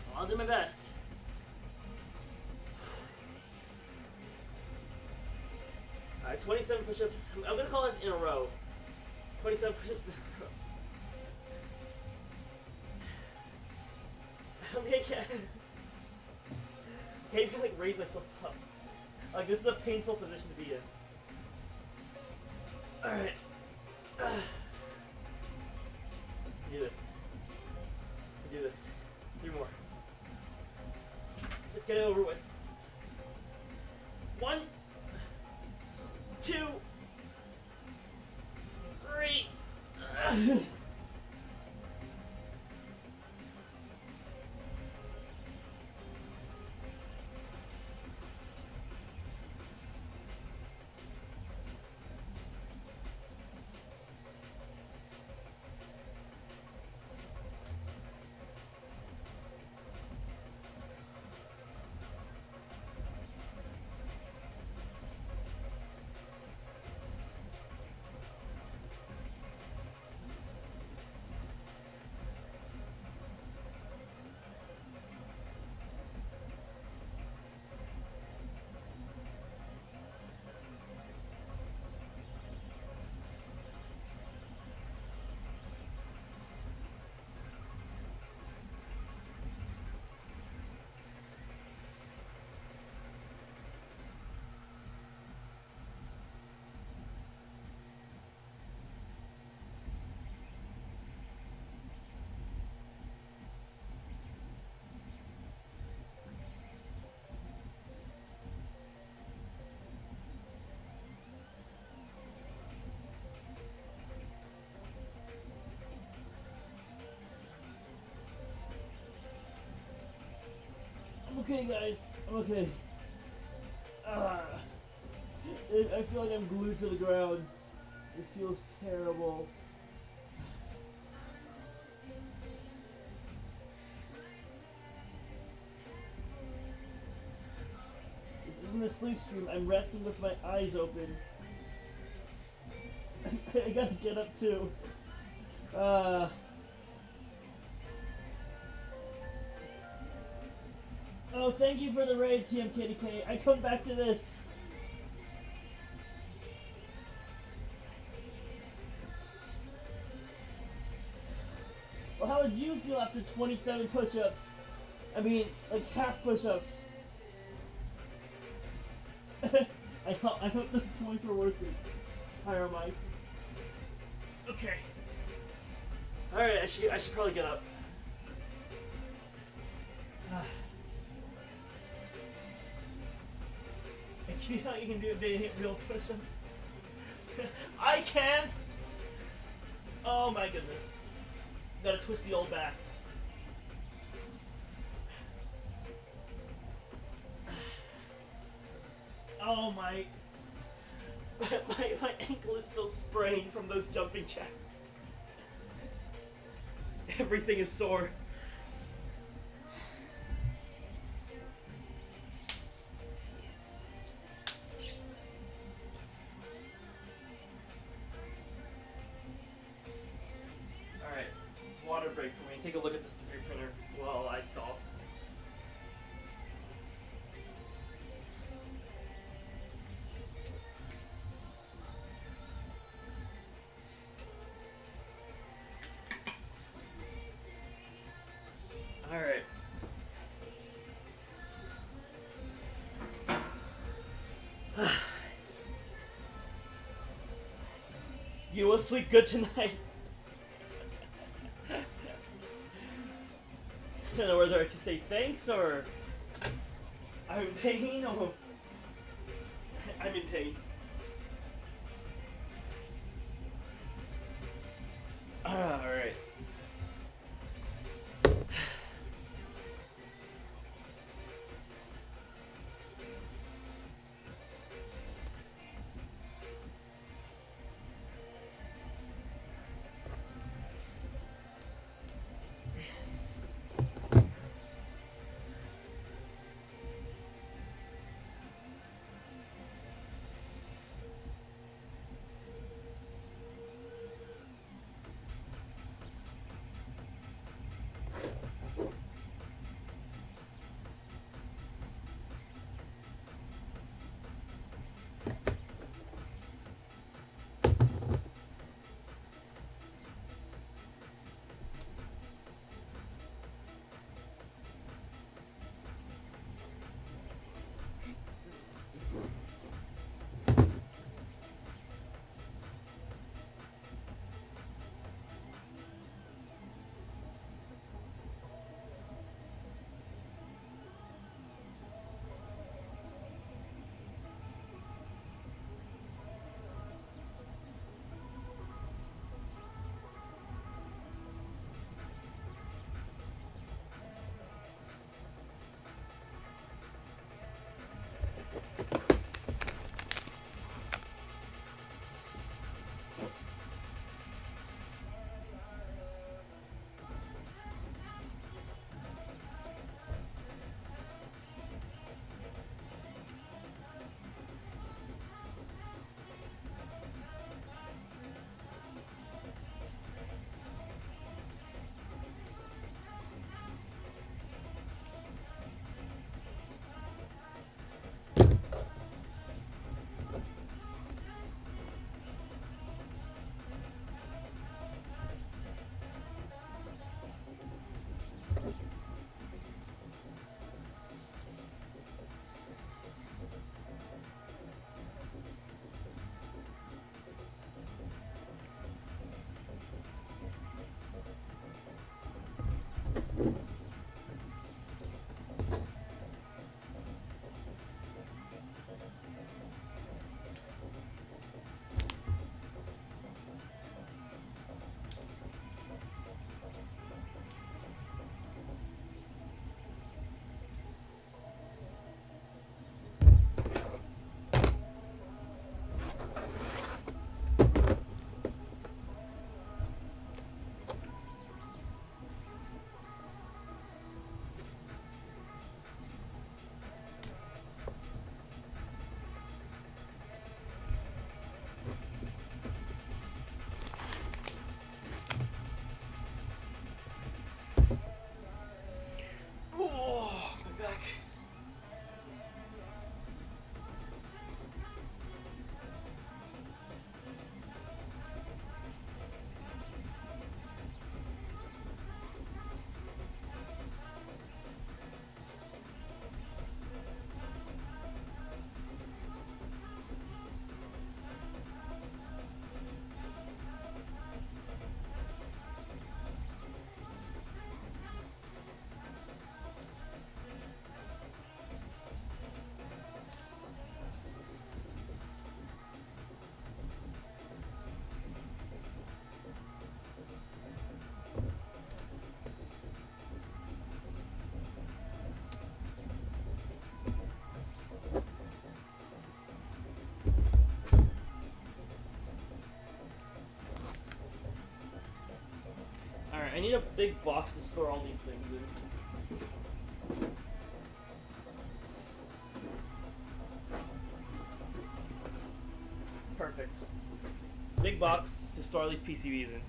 Well, I'll do my best. Alright, 27 push-ups. I'm gonna call this in a row. 27 push-ups in a row. I don't think I can. I can't even like raise myself up. Like, this is a painful position to be in. Alright. Do this. Do this. 3 more. Let's get it over with. 1, 2, 3. okay, guys. I'm okay. Ah, I feel like I'm glued to the ground. This feels terrible. This isn't a sleep stream. I'm resting with my eyes open. I gotta get up too. Oh, thank you for the raid, TMKDK. I come back to this. Well, how would you feel after 27 push-ups? I mean, like half push-ups. I hope those points were worth it. Pyro Mike. Okay. Alright, I should probably get up. You know you can do real push-ups. I can't! Oh my goodness. Gotta twist the old back. Oh my... my ankle is still sprained from those jumping jacks. Everything is sore. Alright, water break for me. Take a look at this 3D printer while I stall. Alright. You will sleep good tonight. I don't know whether to say thanks or I'm in pain or I'm in pain. Alright. need a big box to store all these things in. Perfect. Big box to store all these PCBs in.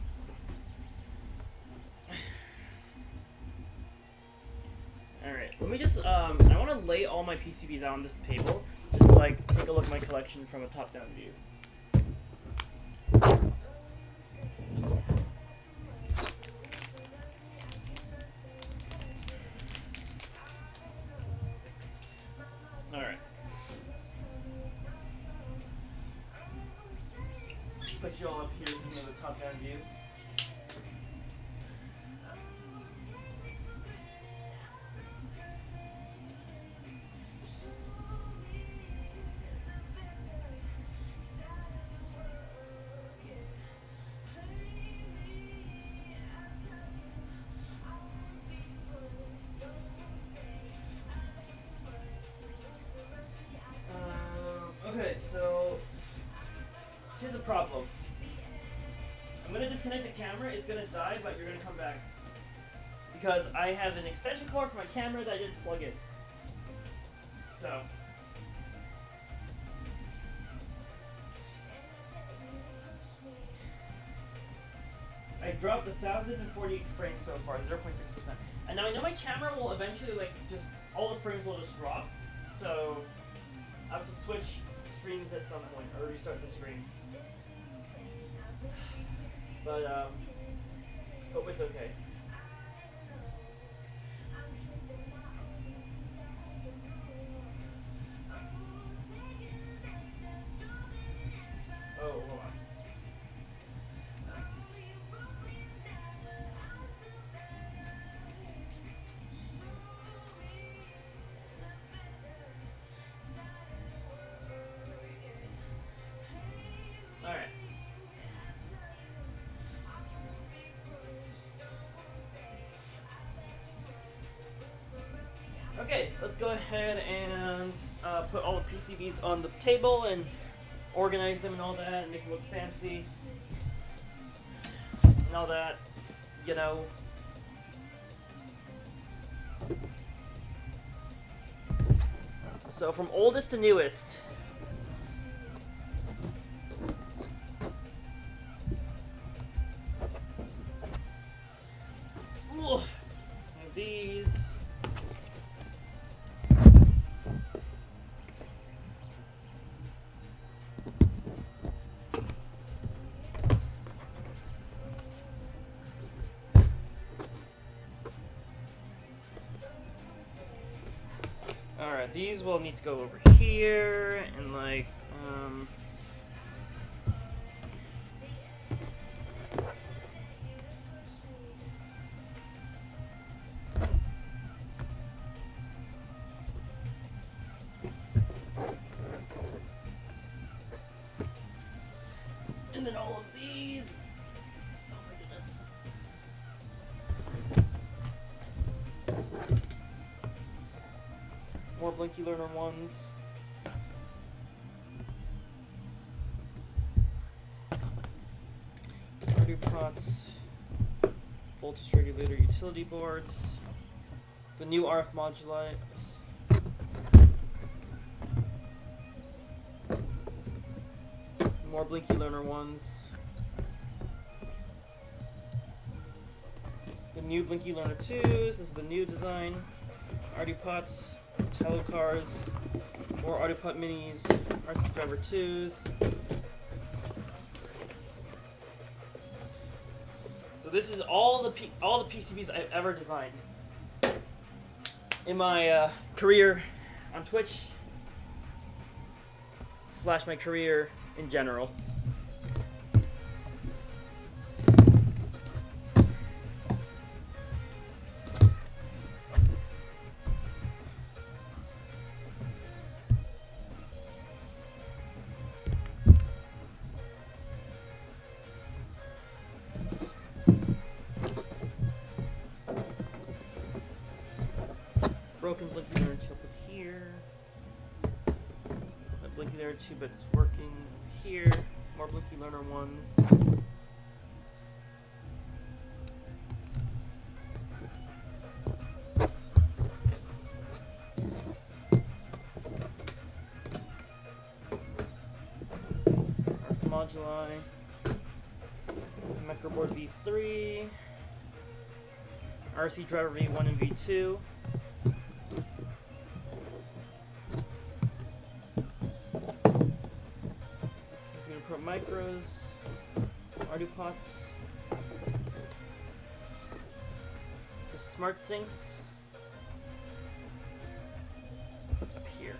Alright, let me just, I want to lay all my PCBs out on this table, just to, like, take a look at my collection from a top-down view. Alright. Put you all up here in the top-down view. Okay, so here's the problem. I'm gonna disconnect the camera, it's gonna die, but you're gonna come back. Because I have an extension cord for my camera that I didn't plug in. So. I dropped 1,048 frames so far, 0.6%. And now I know my camera will eventually, like, just, all the frames will just drop. So, I have to switch screens at some point, or restart the screen. But, hope it's okay. Oh, hold on. Alright. Okay, let's go ahead and put all the PCBs on the table and organize them and all that, and make them look fancy and all that, you know. So from oldest to newest. Ooh, have these. Alright, these will need to go over here, and like, and then all of these. Oh my goodness. More Blinky Learner ones. Audio pots. Voltage regulator utility boards. The new RF modulators. More Blinky Learner ones. The new Blinky Learner 2s. This is the new design. Audio pots. Tello cars, more AudioPut minis, RC Driver 2s. So this is all the PCBs I've ever designed in my career on Twitch / my career in general. Broken Blinky Learner 2 up here. That Blinky Learner 2 bit's working here. More Blinky Learner ones. moduli, microboard V3, RC driver V1 and V2. Computer Pro micros, Ardupots, the smart sinks up here.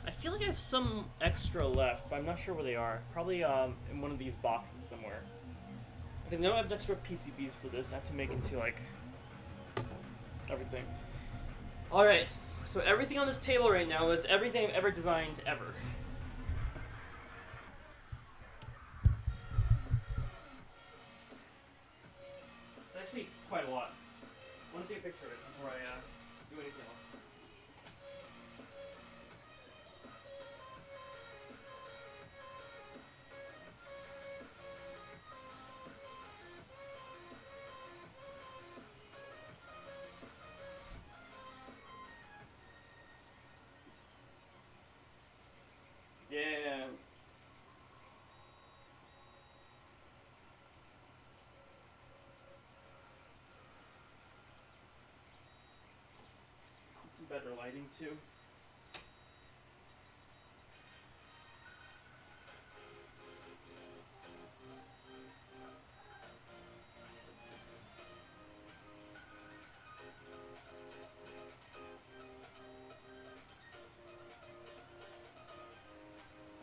I feel like I have some extra left, but I'm not sure where they are. Probably in one of these boxes somewhere. Because I know I have extra PCBs for this. I have to make into like everything. Alright, so everything on this table right now is everything I've ever designed ever. It's actually quite a lot. I want to take a picture of it before I do anything else. Yeah. Some better lighting too.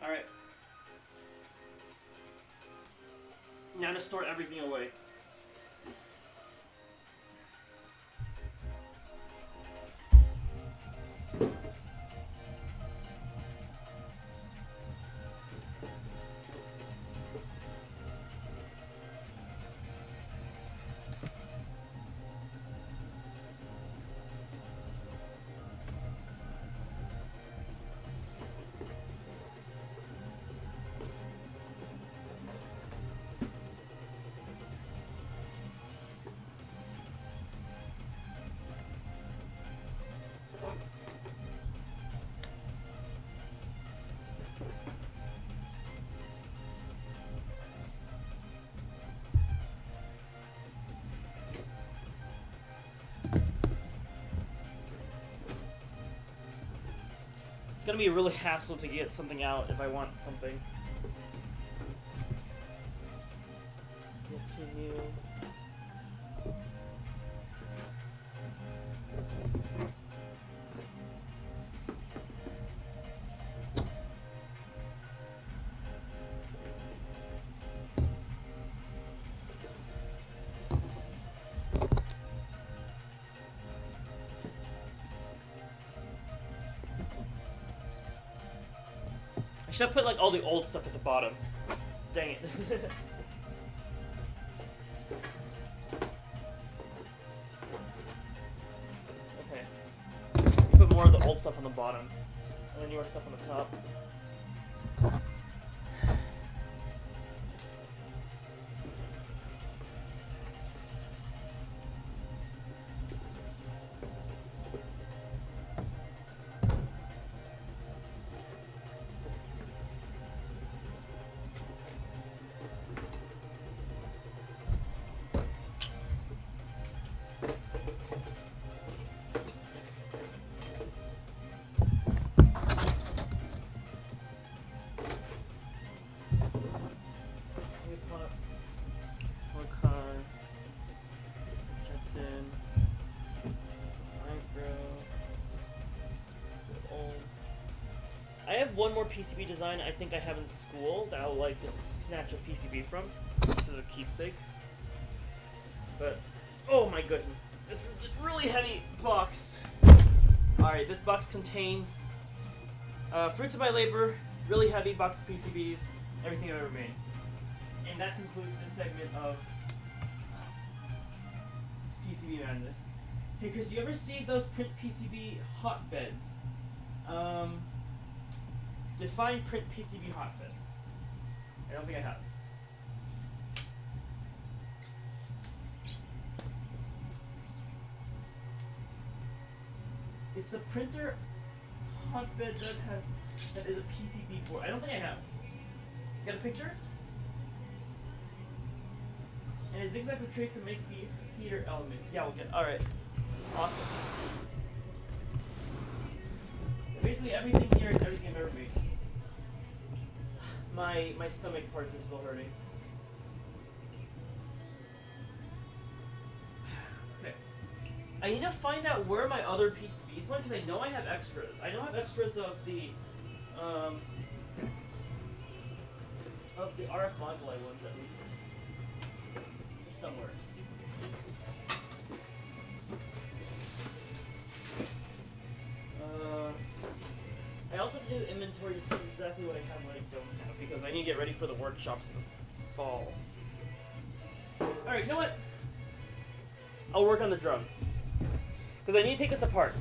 Alright. Now to store everything away. It's gonna be a really hassle to get something out if I want something. Continue. I should have put like all the old stuff at the bottom. Dang it. Okay. Put more of the old stuff on the bottom, and the newer stuff on the top. I have one more PCB design I think I have in school that I'll like just snatch a PCB from. This is a keepsake. But, oh my goodness, this is a really heavy box. Alright, this box contains fruits of my labor, really heavy box of PCBs, everything I've ever made. And that concludes this segment of PCB madness. Hey Chris, you ever see those print PCB hotbeds? Define print PCB hotbeds. I don't think I have. It's the printer hotbed that is a PCB board. I don't think I have. Got a picture? And it zigzags a trace to make the heater elements. Yeah, we'll get. All right. Awesome. Basically, everything here is everything I've ever made. My stomach parts are still hurting. Okay. I need to find out where my other PCBs went because I know I have extras. I know I have extras of the RF module I want at least. Somewhere. I also have to do inventory to see exactly what I have and what I don't have because I need to get ready for the workshops in the fall. Alright, you know what? I'll work on the drum. Because I need to take this apart.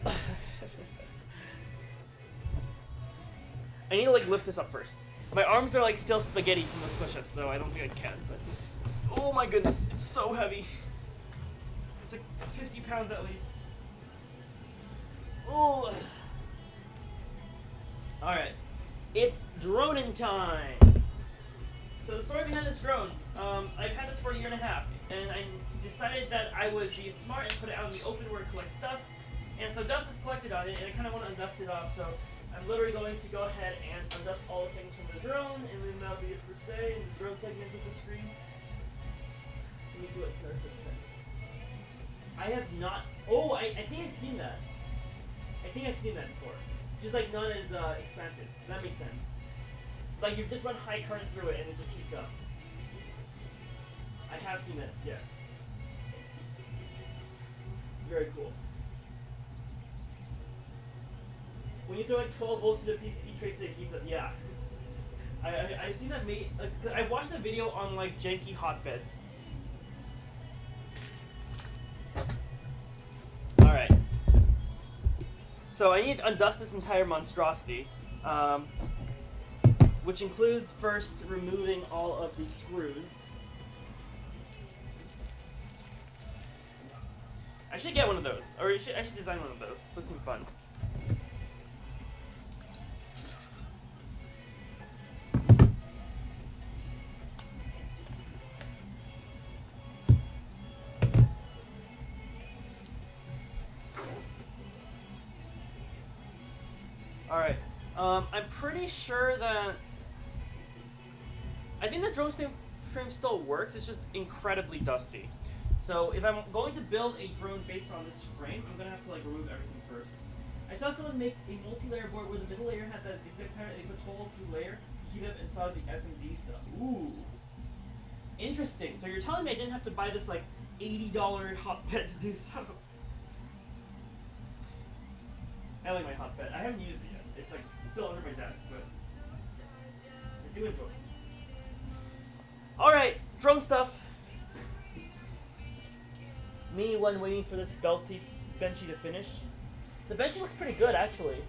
I need to like lift this up first. My arms are like still spaghetti from those push-ups, so I don't think I can, but oh my goodness, it's so heavy. It's like 50 pounds at least. Oh. Alright. It's droning time. So the story behind this drone, I've had this for a year and a half, and I decided that I would be smart and put it out in the open where it collects dust. And so dust is collected on it, and I kind of want to undust it off, so I'm literally going to go ahead and undust all the things from the drone, and then that'll be it for today in the drone segment of the screen. Let me see what Nurse says. I have not. Oh, I think I've seen that. I think I've seen that before. Just like not as expensive. That makes sense. Like you just run high current through it and it just heats up. I have seen that, yes. It's very cool. When you throw like 12 volts into a PCB trace, it heats up. Yeah. I've seen that made. I watched a video on like janky hotbeds. All right. So I need to undust this entire monstrosity, which includes first removing all of the screws. I should get one of those, or I should design one of those. This seems fun. Alright, I'm pretty sure that... I think the drone frame still works, it's just incredibly dusty. So if I'm going to build a drone based on this frame, I'm going to have to like remove everything first. I saw someone make a multi-layer board where the middle layer had that zigzag pattern, they put 12 through layer, heat up inside the SMD stuff. Ooh. Interesting. So you're telling me I didn't have to buy this like $80 hotbed to do stuff. I like my hotbed. I haven't used it yet. It's like still under my desk, but I do enjoy it. Alright, drone stuff. Me when waiting for this benchy to finish. The benchy looks pretty good actually.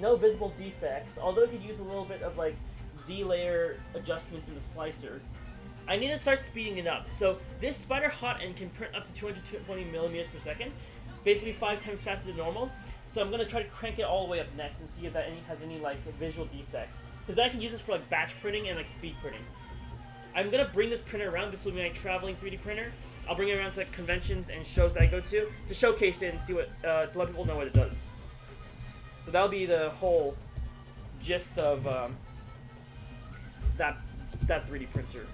No visible defects, although it could use a little bit of like Z-layer adjustments in the slicer. I need to start speeding it up. So this spider hot end can print up to 220 millimeters per second, basically 5 times faster than normal. So I'm gonna try to crank it all the way up next and see if that has any like visual defects. Because then I can use this for like batch printing and like speed printing. I'm gonna bring this printer around. This will be my traveling 3D printer. I'll bring it around to like, conventions and shows that I go to showcase it and see what to let people know what it does. So that'll be the whole gist of that 3D printer.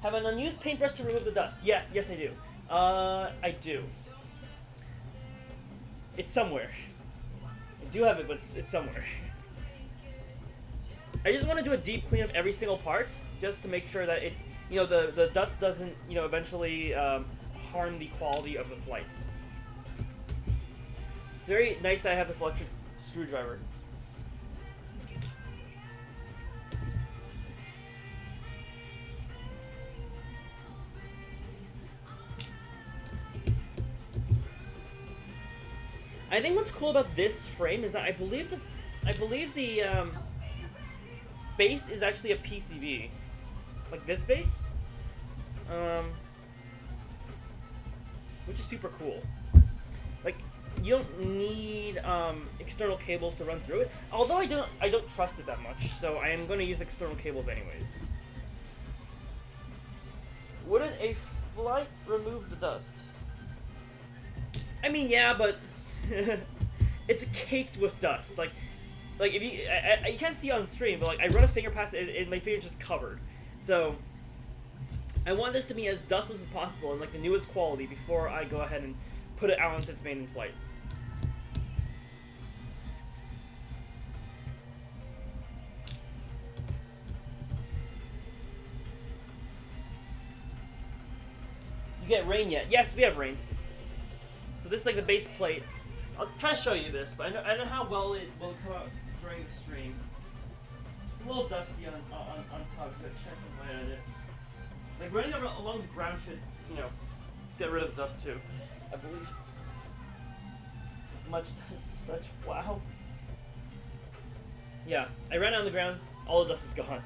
Have an unused paintbrush to remove the dust. Yes, I do. I do. It's somewhere. I do have it, but it's somewhere. I just want to do a deep clean of every single part, just to make sure that it, you know, the dust doesn't, you know, eventually harm the quality of the flight. It's very nice that I have this electric screwdriver. I think what's cool about this frame is that I believe that I believe the base is actually a PCB, like this base, which is super cool. Like, you don't need external cables to run through it. Although I don't trust it that much, so I am going to use external cables anyways. Wouldn't a flight remove the dust? I mean, yeah, but it's caked with dust. Like if you you can't see on stream, but like I run a finger past it, and my finger's just covered. So I want this to be as dustless as possible and like the newest quality before I go ahead and put it out onto its maiden flight. You get rain yet? Yes, we have rain. So this is like the base plate. I'll try to show you this, but I know how well it will come out during the stream. It's a little dusty on top, but shine some light on it. Like running along the ground should, you know, get rid of the dust too, I believe. Much dust as such. Wow. Yeah, I ran on the ground. All the dust is gone.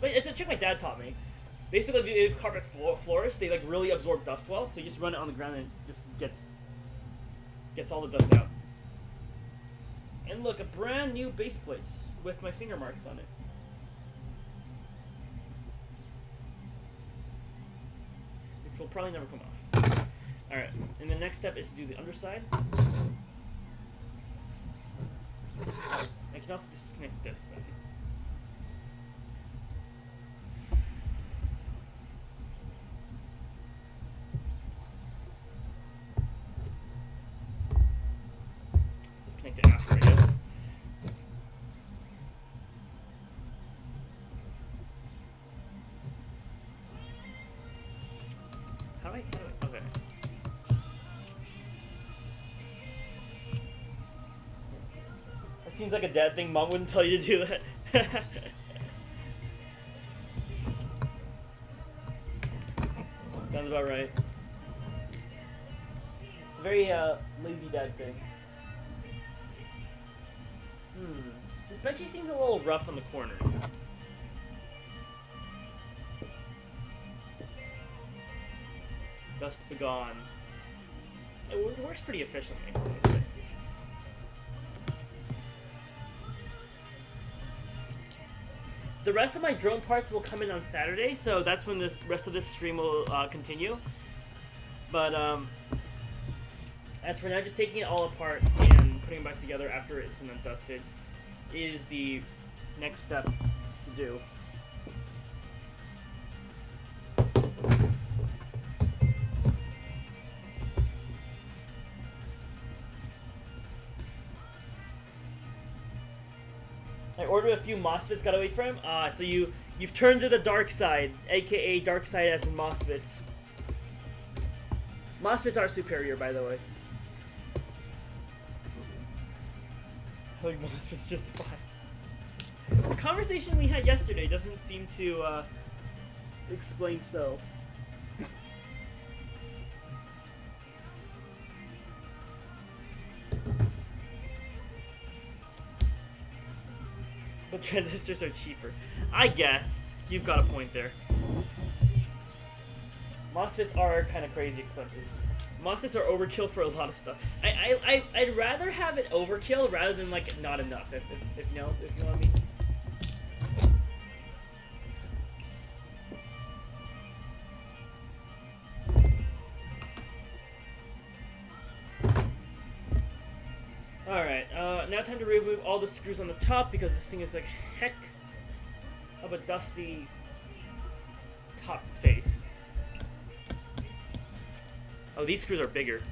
But it's a trick my dad taught me. Basically, if you have carpet floors, they like really absorb dust well. So you just run it on the ground and it just gets all the dust out. And look, a brand new base plate with my finger marks on it. Which will probably never come off. Alright, and the next step is to do the underside. I can also disconnect this then. Disconnect it after, I guess. How do I, okay. That seems like a dad thing. Mom wouldn't tell you to do that. Sounds about right. It's a very lazy dad thing. This benchy seems a little rough on the corners. Dust begone. It works pretty efficiently, I'd say. The rest of my drone parts will come in on Saturday, so that's when the rest of this stream will continue. But as for now, just taking it all apart and putting it back together after it's been undusted is the next step to do. I ordered a few MOSFETs, gotta wait for him. So you've turned to the dark side, aka dark side as in MOSFETs. MOSFETs are superior, by the way. I like MOSFETs just fine. The conversation we had yesterday doesn't seem to explain so. But transistors are cheaper. I guess. You've got a point there. MOSFETs are kind of crazy expensive. MOSFETs are overkill for a lot of stuff. I'd rather have it overkill rather than like not enough, if you know what I mean. Alright, now time to remove all the screws on the top because this thing is like heck of a dusty top face. Oh, these screws are bigger.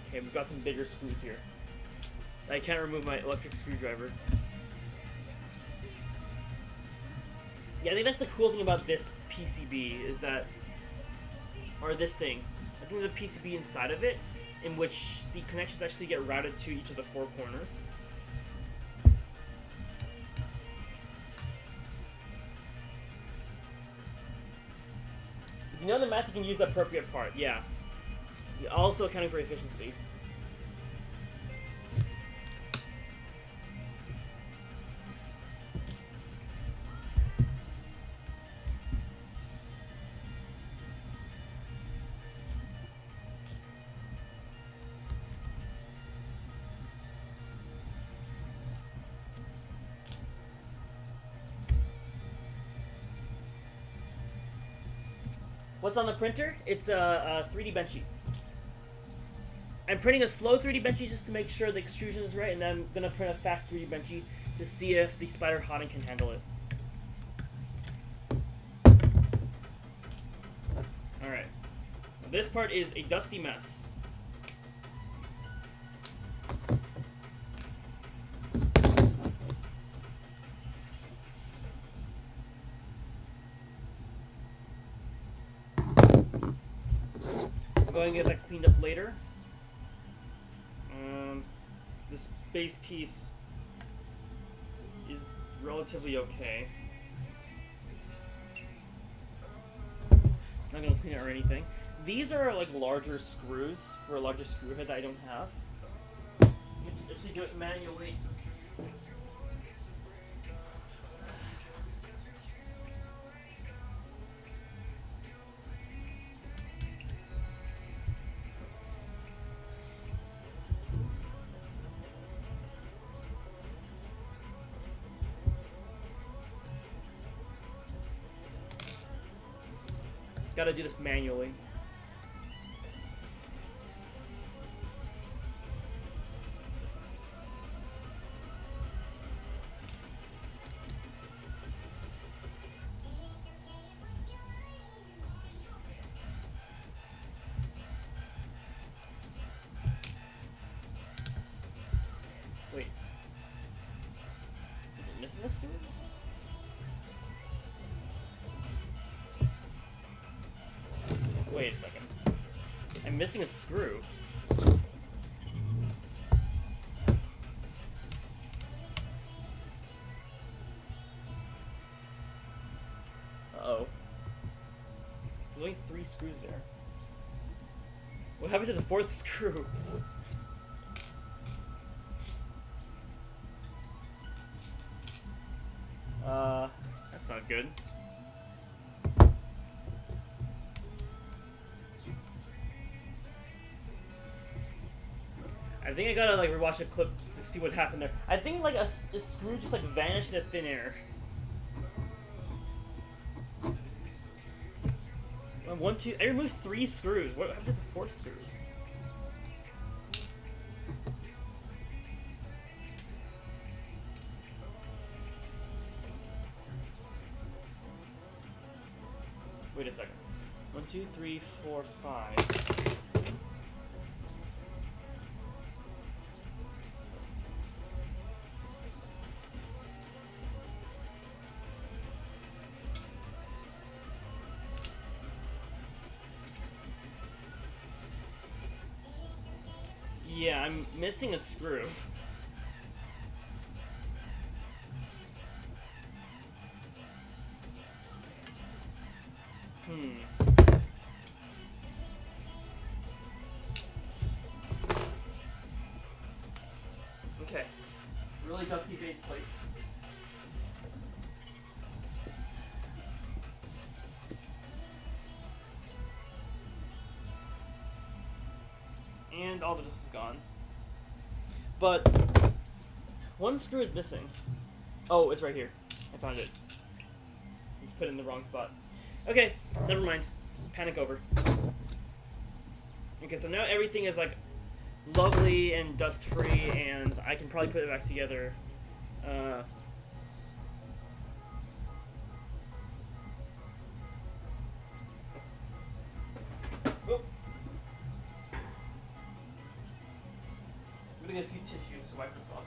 Okay, we've got some bigger screws here. I can't remove my electric screwdriver. Yeah, I think that's the cool thing about this PCB is that, or this thing, I think there's a PCB inside of it in which the connections actually get routed to each of the four corners. If you know the math, you can use the appropriate part, yeah. Also accounting for efficiency. What's on the printer? It's a 3D benchy. I'm printing a slow 3D benchy just to make sure the extrusion is right, and then I'm gonna print a fast 3D benchy to see if the spider hotting can handle it. Alright. This part is a dusty mess. I'm going to get that cleaned up later. This base piece is relatively okay. Not gonna clean it or anything. These are like larger screws for a larger screw head that I don't have. You can actually do it manually. Gotta do this manually. Wait. Is it missing a screw? Wait a second. I'm missing a screw. Uh-oh. There's only 3 screws there. What happened to the 4th screw? That's not good. I think I gotta like rewatch a clip to see what happened there. I think like a screw just like vanished into thin air. 1, 2. I removed 3 screws. What happened to the 4th screw? Wait a second. 1, 2, 3, 4, 5. Yeah, I'm missing a screw. Okay. Really dusty base plate. And all the dust is gone. But 1 screw is missing. Oh, it's right here. I found it. Just put it in the wrong spot. Okay, never mind. Panic over. Okay, so now everything is like lovely and dust free, and I can probably put it back together. Oh. I'm gonna get a few tissues to wipe this off.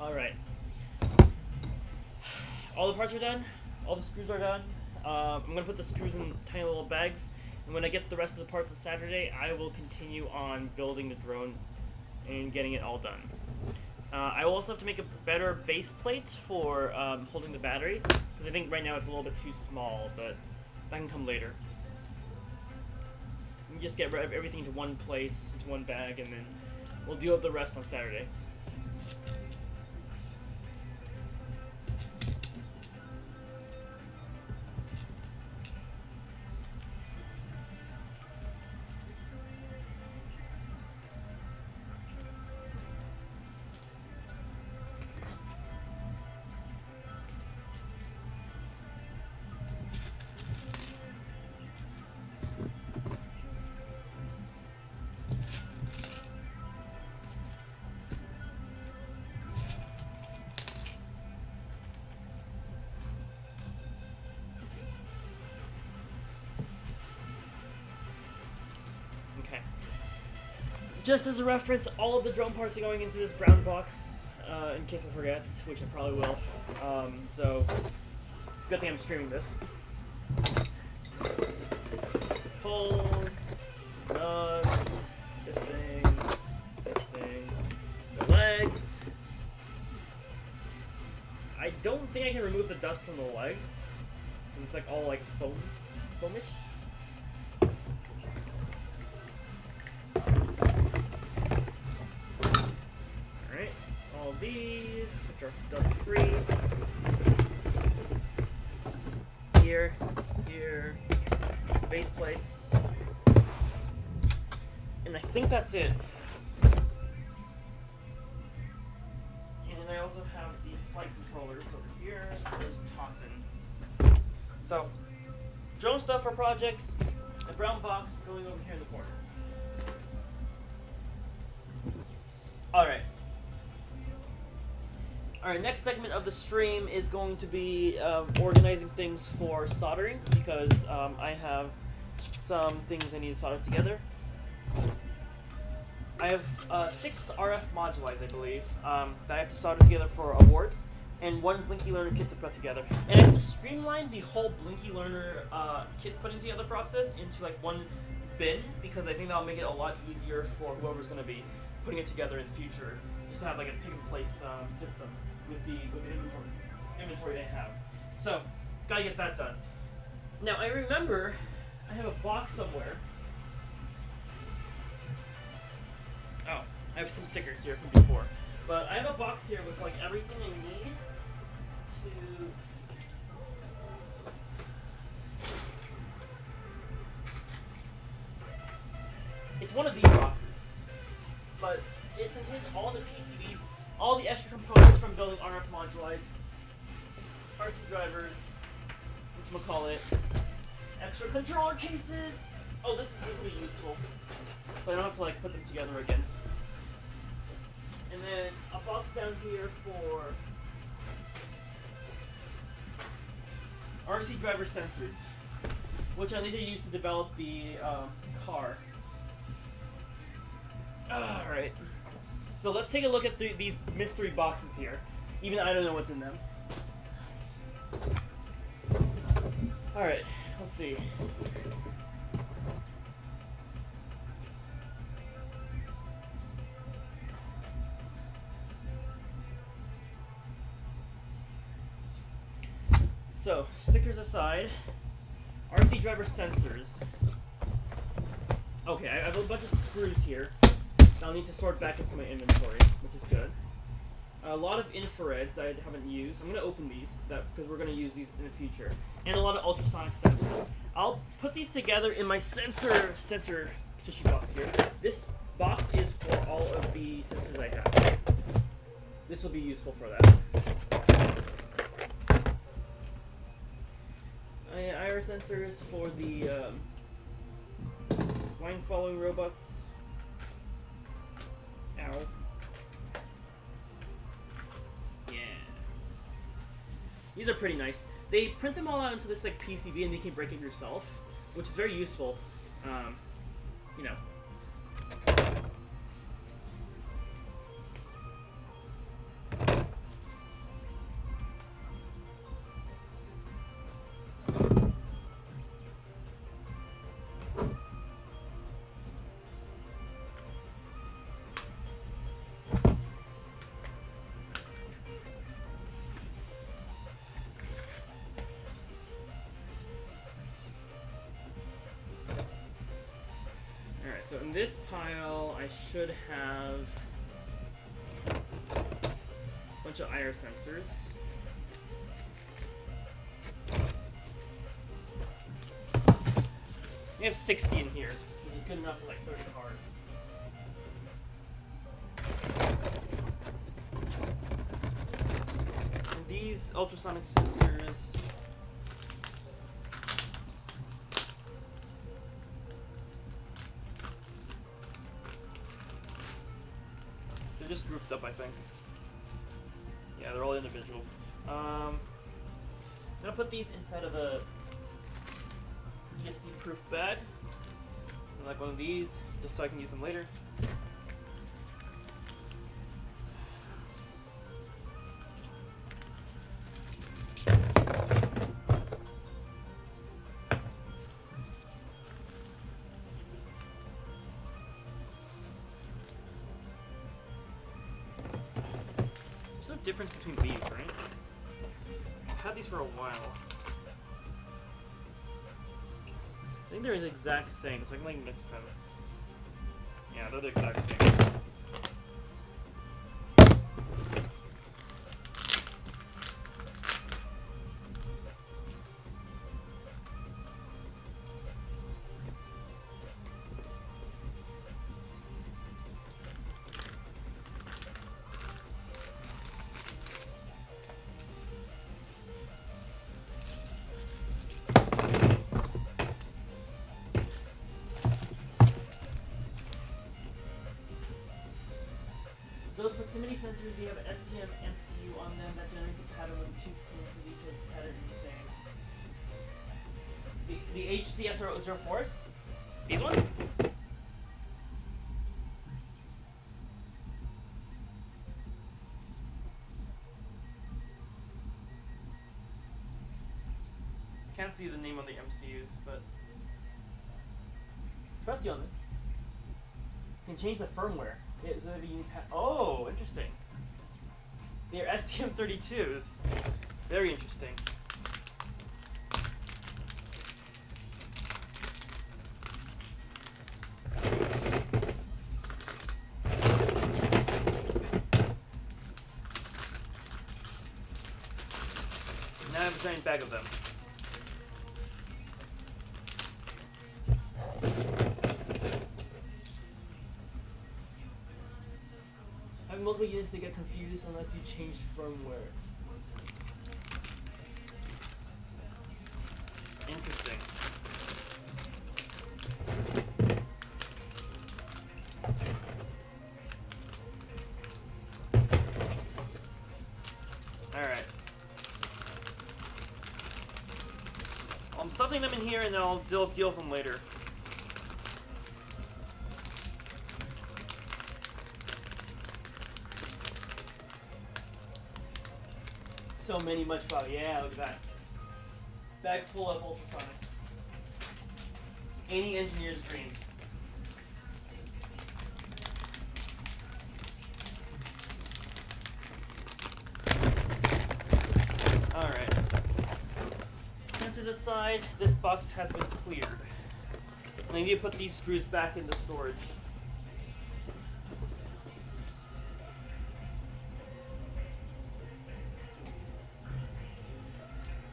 Alright. All the parts are done. All the screws are done. I'm going to put the screws in tiny little bags. And when I get the rest of the parts on Saturday, I will continue on building the drone and getting it all done. I will also have to make a better base plate for holding the battery, because I think right now it's a little bit too small, but that can come later. You just get everything into one place, into one bag, and then we'll deal with the rest on Saturday. Just as a reference, all of the drone parts are going into this brown box, in case I forget, which I probably will. So, it's a good thing I'm streaming this. Pulls, nuts, this thing, the legs. I don't think I can remove the dust from the legs. It's like all like foamish. These, which are dust free. Here, base plates. And I think that's it. And I also have the flight controllers over here. There's tossing. So, drone stuff for projects, the brown box going over here in the corner. Alright. Alright, next segment of the stream is going to be organizing things for soldering, because I have some things I need to solder together. I have 6 RF modules, I believe, that I have to solder together for awards, and 1 Blinky Learner kit to put together. And I have to streamline the whole Blinky Learner kit putting together process into like one bin, because I think that'll make it a lot easier for whoever's going to be putting it together in the future, just to have like a pick-and-place system with the inventory they have. So, gotta get that done. Now, I remember I have a box somewhere. Oh, I have some stickers here from before. But I have a box here with like everything I need to... It's one of these boxes. But it contains all the PCBs, all the extra components from building RF modules, RC drivers, whatchamacallit, extra controller cases. Oh, this will be useful, so I don't have to like put them together again. And then a box down here for RC driver sensors, which I need to use to develop the car. Alright. So let's take a look at these mystery boxes here. Even I don't know what's in them. Alright, let's see. So, stickers aside, RC driver sensors. Okay, I have a bunch of screws here. I'll need to sort back into my inventory, which is good. A lot of infrareds that I haven't used. I'm going to open these because we're going to use these in the future. And a lot of ultrasonic sensors. I'll put these together in my sensor tissue box here. This box is for all of the sensors I have. This will be useful for that. IR sensors for the line following robots. Ow. Yeah. These are pretty nice. They print them all out into this like PCB and you can break it yourself, which is very useful. You know. Alright, so in this pile, I should have a bunch of IR sensors. We have 60 in here, which is good enough for like 30 cars. And these ultrasonic sensors. They're just grouped up, I think. Yeah, they're all individual. I'm gonna put these inside of the ESD-proof bag, like one of these, just so I can use them later. There's no difference between these, right? I've had these for a while. I think they're the exact same, so I can like mix them. Yeah, they're the exact same. Those proximity sensors, they have an STM MCU on them that generates a pattern with two points of each pattern the same. The HCS04s? These ones? Can't see the name on the MCUs, but trust you on it. You can change the firmware. So that you oh, interesting. They're STM32s. Very interesting. Now I have a giant bag of them. Multiple units, they get confused unless you change firmware. Interesting. Alright. I'm stuffing them in here and then I'll deal with them later. So many much power. Yeah, look at that. Bag full of ultrasonics. Any engineer's dream. Alright. Sensors aside, this box has been cleared. I need to put these screws back into storage.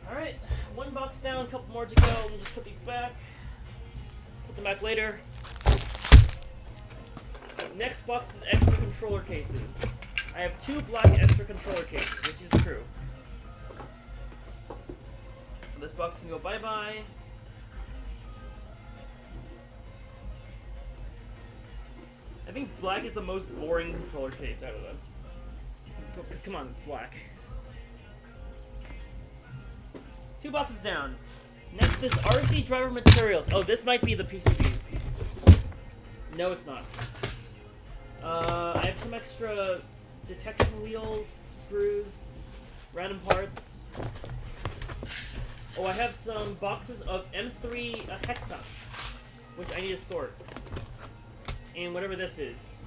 Alright, one box down, a couple more to go. We'll just put these back. Put them back later. Next box is extra controller cases. I have 2 black extra controller cases, which is true. So this box can go bye-bye. I think black is the most boring controller case out of them. Because come on, it's black. 2 boxes down. Next is RC driver materials. Oh, this might be the PCBs. No, it's not. I have some extra detection wheels, screws, random parts. Oh, I have some boxes of M3 hex nuts, which I need to sort. And whatever this is.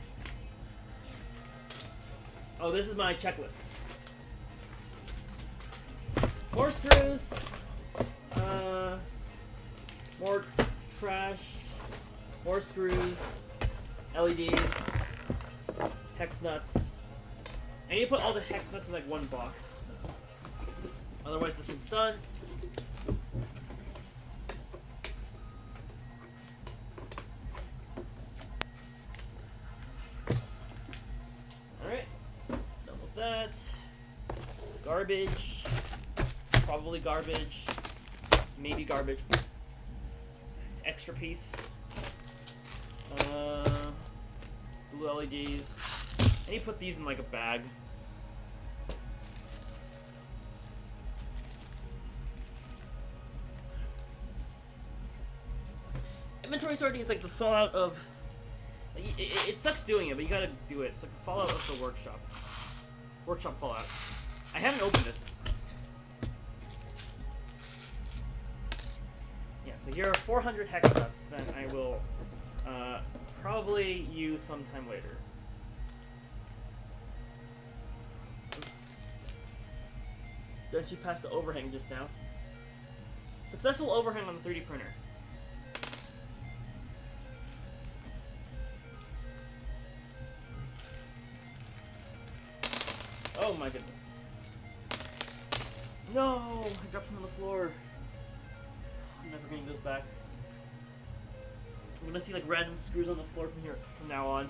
Oh, this is my checklist. More screws. More trash. More screws, LEDs, hex nuts. I need to put all the hex nuts in like one box. Otherwise this one's done. Alright. Done with that. Garbage. Probably garbage. Maybe garbage. Extra piece. Blue LEDs. I need to put these in like a bag. Inventory sorting is like the fallout of. Like, it sucks doing it, but you gotta do it. It's like the fallout of the workshop. Workshop fallout. I haven't opened this. Yeah, so here are 400 hex nuts that I will probably use sometime later. Don't you pass the overhang just now? Successful overhang on the 3D printer. Oh my goodness. No! I dropped him on the floor. I'm never getting those back. I'm gonna see like random screws on the floor from now on.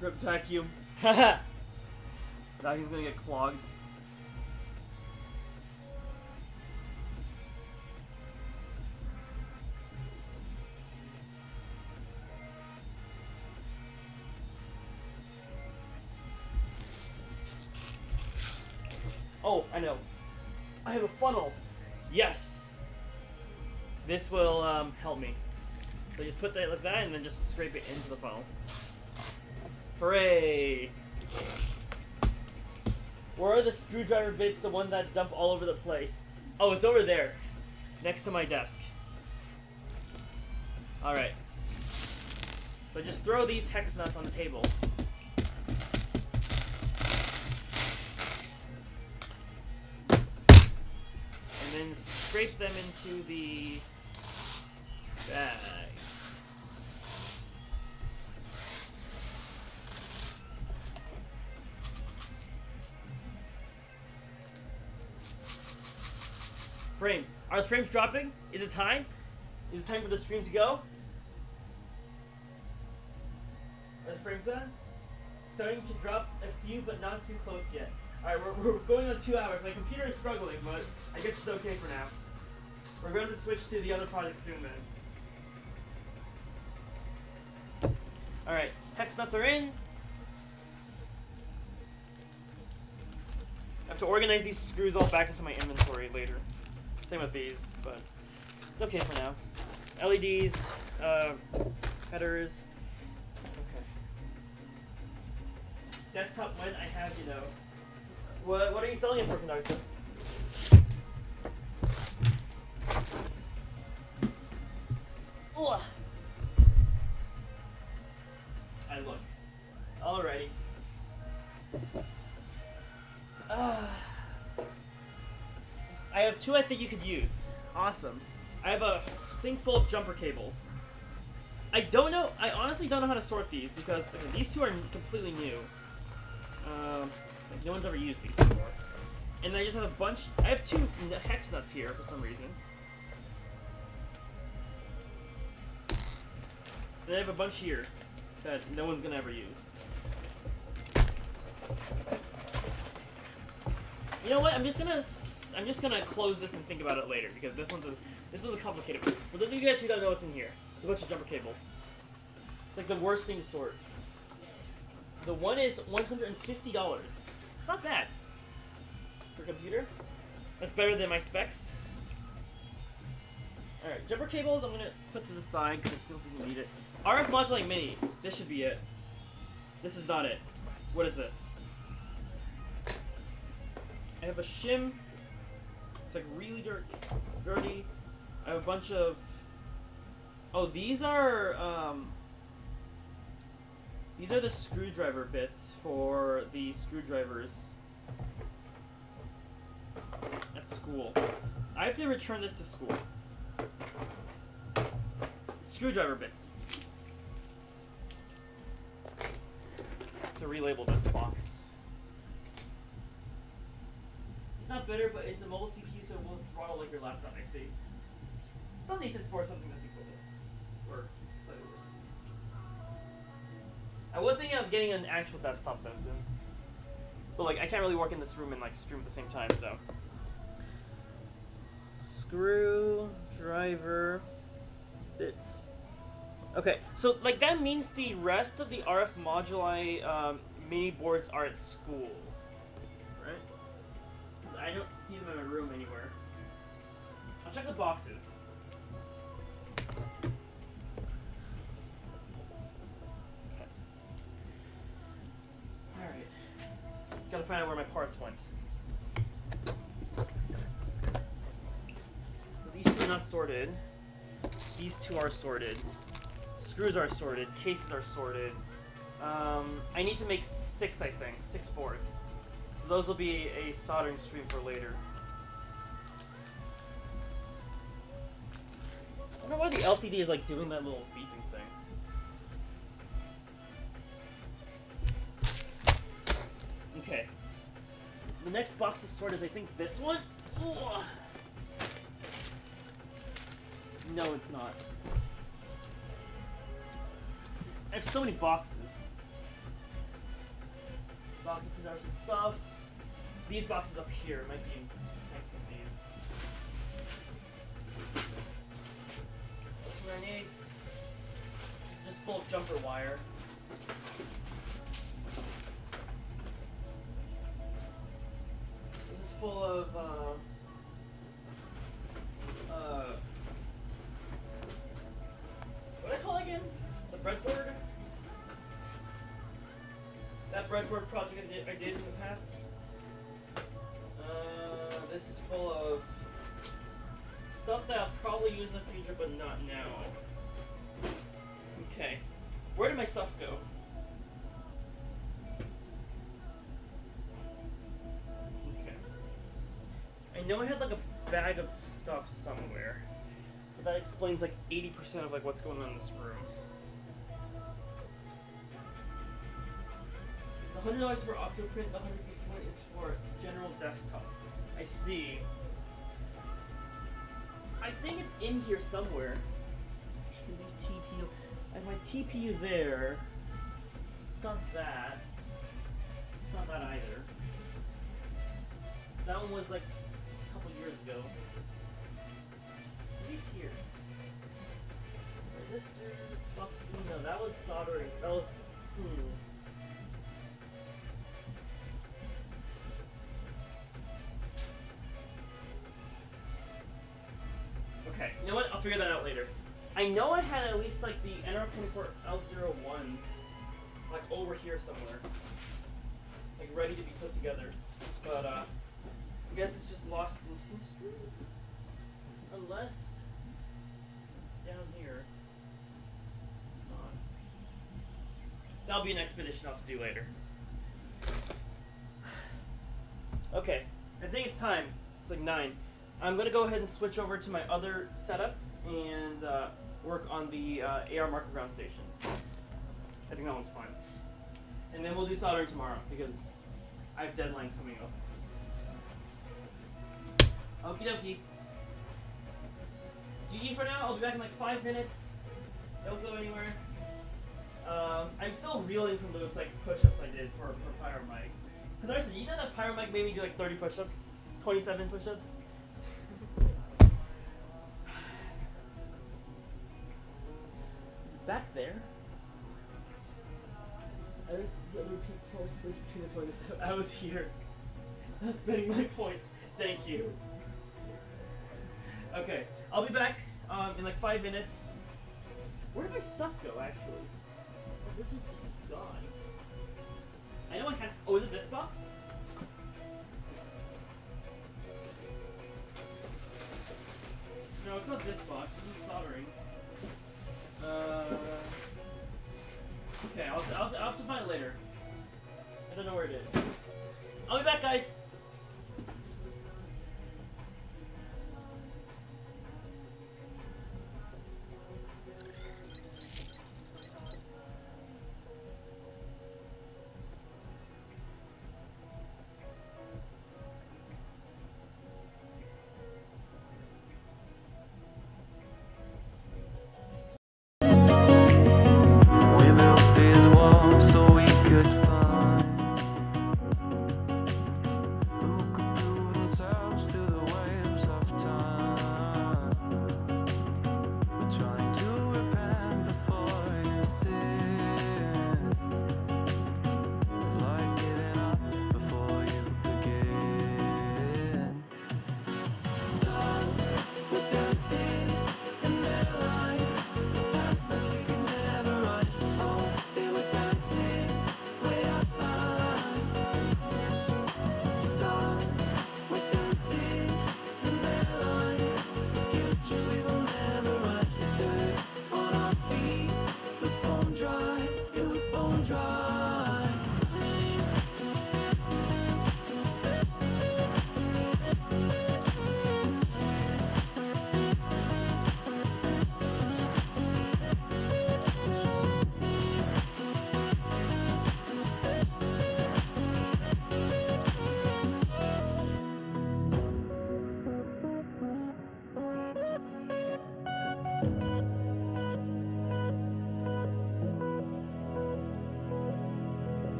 Rip vacuum. Haha! Now he's gonna get clogged. Oh, I know. I have a funnel. Yes! This will help me. So you just put that like that and then just scrape it into the funnel. Hooray! Where are the screwdriver bits, the one that dump all over the place? Oh, it's over there. Next to my desk. Alright. So just throw these hex nuts on the table. And then scrape them into the bag. Frames. Are the frames dropping? Is it time? Is it time for the stream to go? Are the frames on? Starting to drop a few, but not too close yet. Alright, we're going on 2 hours. My computer is struggling, but I guess it's okay for now. We're going to switch to the other project soon, then. Alright, hex nuts are in. I have to organize these screws all back into my inventory later. Same with these, but it's okay for now. LEDs, headers. Okay. Desktop when I have, you know. What are you selling it for, Canarsa? I look. Alrighty. I have 2 I think you could use. Awesome. I have a thing full of jumper cables. I don't know, I honestly don't know how to sort these because these 2 are completely new. Like no one's ever used these before. And I just have a bunch, I have 2 hex nuts here for some reason. And I have a bunch here that no one's gonna ever use. You know what, I'm just gonna close this and think about it later because this one's a complicated one. For those of you guys who don't know what's in here, it's a bunch of jumper cables. It's like the worst thing to sort. The one is $150. It's not bad for a computer. That's better than my specs. All right, jumper cables I'm gonna put to the side because I still think we need it. RF modulating mini. This should be it. This is not it. What is this? I have a shim. It's like really dirty. I have a bunch of. Oh, these are the screwdriver bits for the screwdrivers at school. I have to return this to school. Screwdriver bits. To relabel this box. It's not better, but it's a mobile CPU, so it won't throttle like your laptop, I see. It's still decent for something that's equivalent. Or slightly worse. I was thinking of getting an actual desktop though soon. But like, I can't really work in this room and like stream at the same time, so. Screwdriver bits. Okay, so like that means the rest of the RF moduli mini boards are at school, right? Because I don't see them in my room anywhere. I'll check the boxes. Okay. Alright. Gotta find out where my parts went. These two are not sorted. These two are sorted. Screws are sorted. Cases are sorted. I need to make 6, I think. 6 boards. Those will be a soldering stream for later. I don't know why the LCD is like doing that little beeping thing. Okay. The next box to sort is, I think, this one. Ugh. No, it's not. I have so many boxes. Box of Pinarsa stuff. These boxes up here might be these. 298. This is just full of jumper wire. This is full of what do I call it again? The breadboard? That breadboard project I did in the past. This is full of stuff that I'll probably use in the future, but not now. Okay. Where did my stuff go? Okay. I know I had like a bag of stuff somewhere. But that explains like 80% of like what's going on in this room. The $100 for Octoprint, the $151 is for general desktop. I see. I think it's in here somewhere. These TPU. I have my TPU there. It's not that. It's not that either. That one was like a couple years ago. Maybe it's here. Resistors, box. No, that was soldering. That was. Okay, you know what? I'll figure that out later. I know I had at least like the NRF24L01s like over here somewhere. Like ready to be put together. But I guess it's just lost in history? Unless down here it's not. That'll be an expedition I'll have to do later. Okay, I think it's time. It's like 9. I'm gonna go ahead and switch over to my other setup and work on the AR marker ground station. I think that one's fine. And then we'll do soldering tomorrow because I have deadlines coming up. Okie dokie. GG for now. I'll be back in like 5 minutes. Don't go anywhere. I'm still reeling from those like push-ups I did for Pyro Mike. Because you know that Pyro Mike made me do like 30 push-ups? 27 push-ups? Back there. I was repeat points between the photos, so I was here. That's spending my points. Thank you. Okay, I'll be back in like 5 minutes. Where did my stuff go, actually? It's just gone. I know I had. Oh, is it this box? No, it's not this box. This is soldering. Okay, I'll have to find it later. I don't know where it is. I'll be back, guys.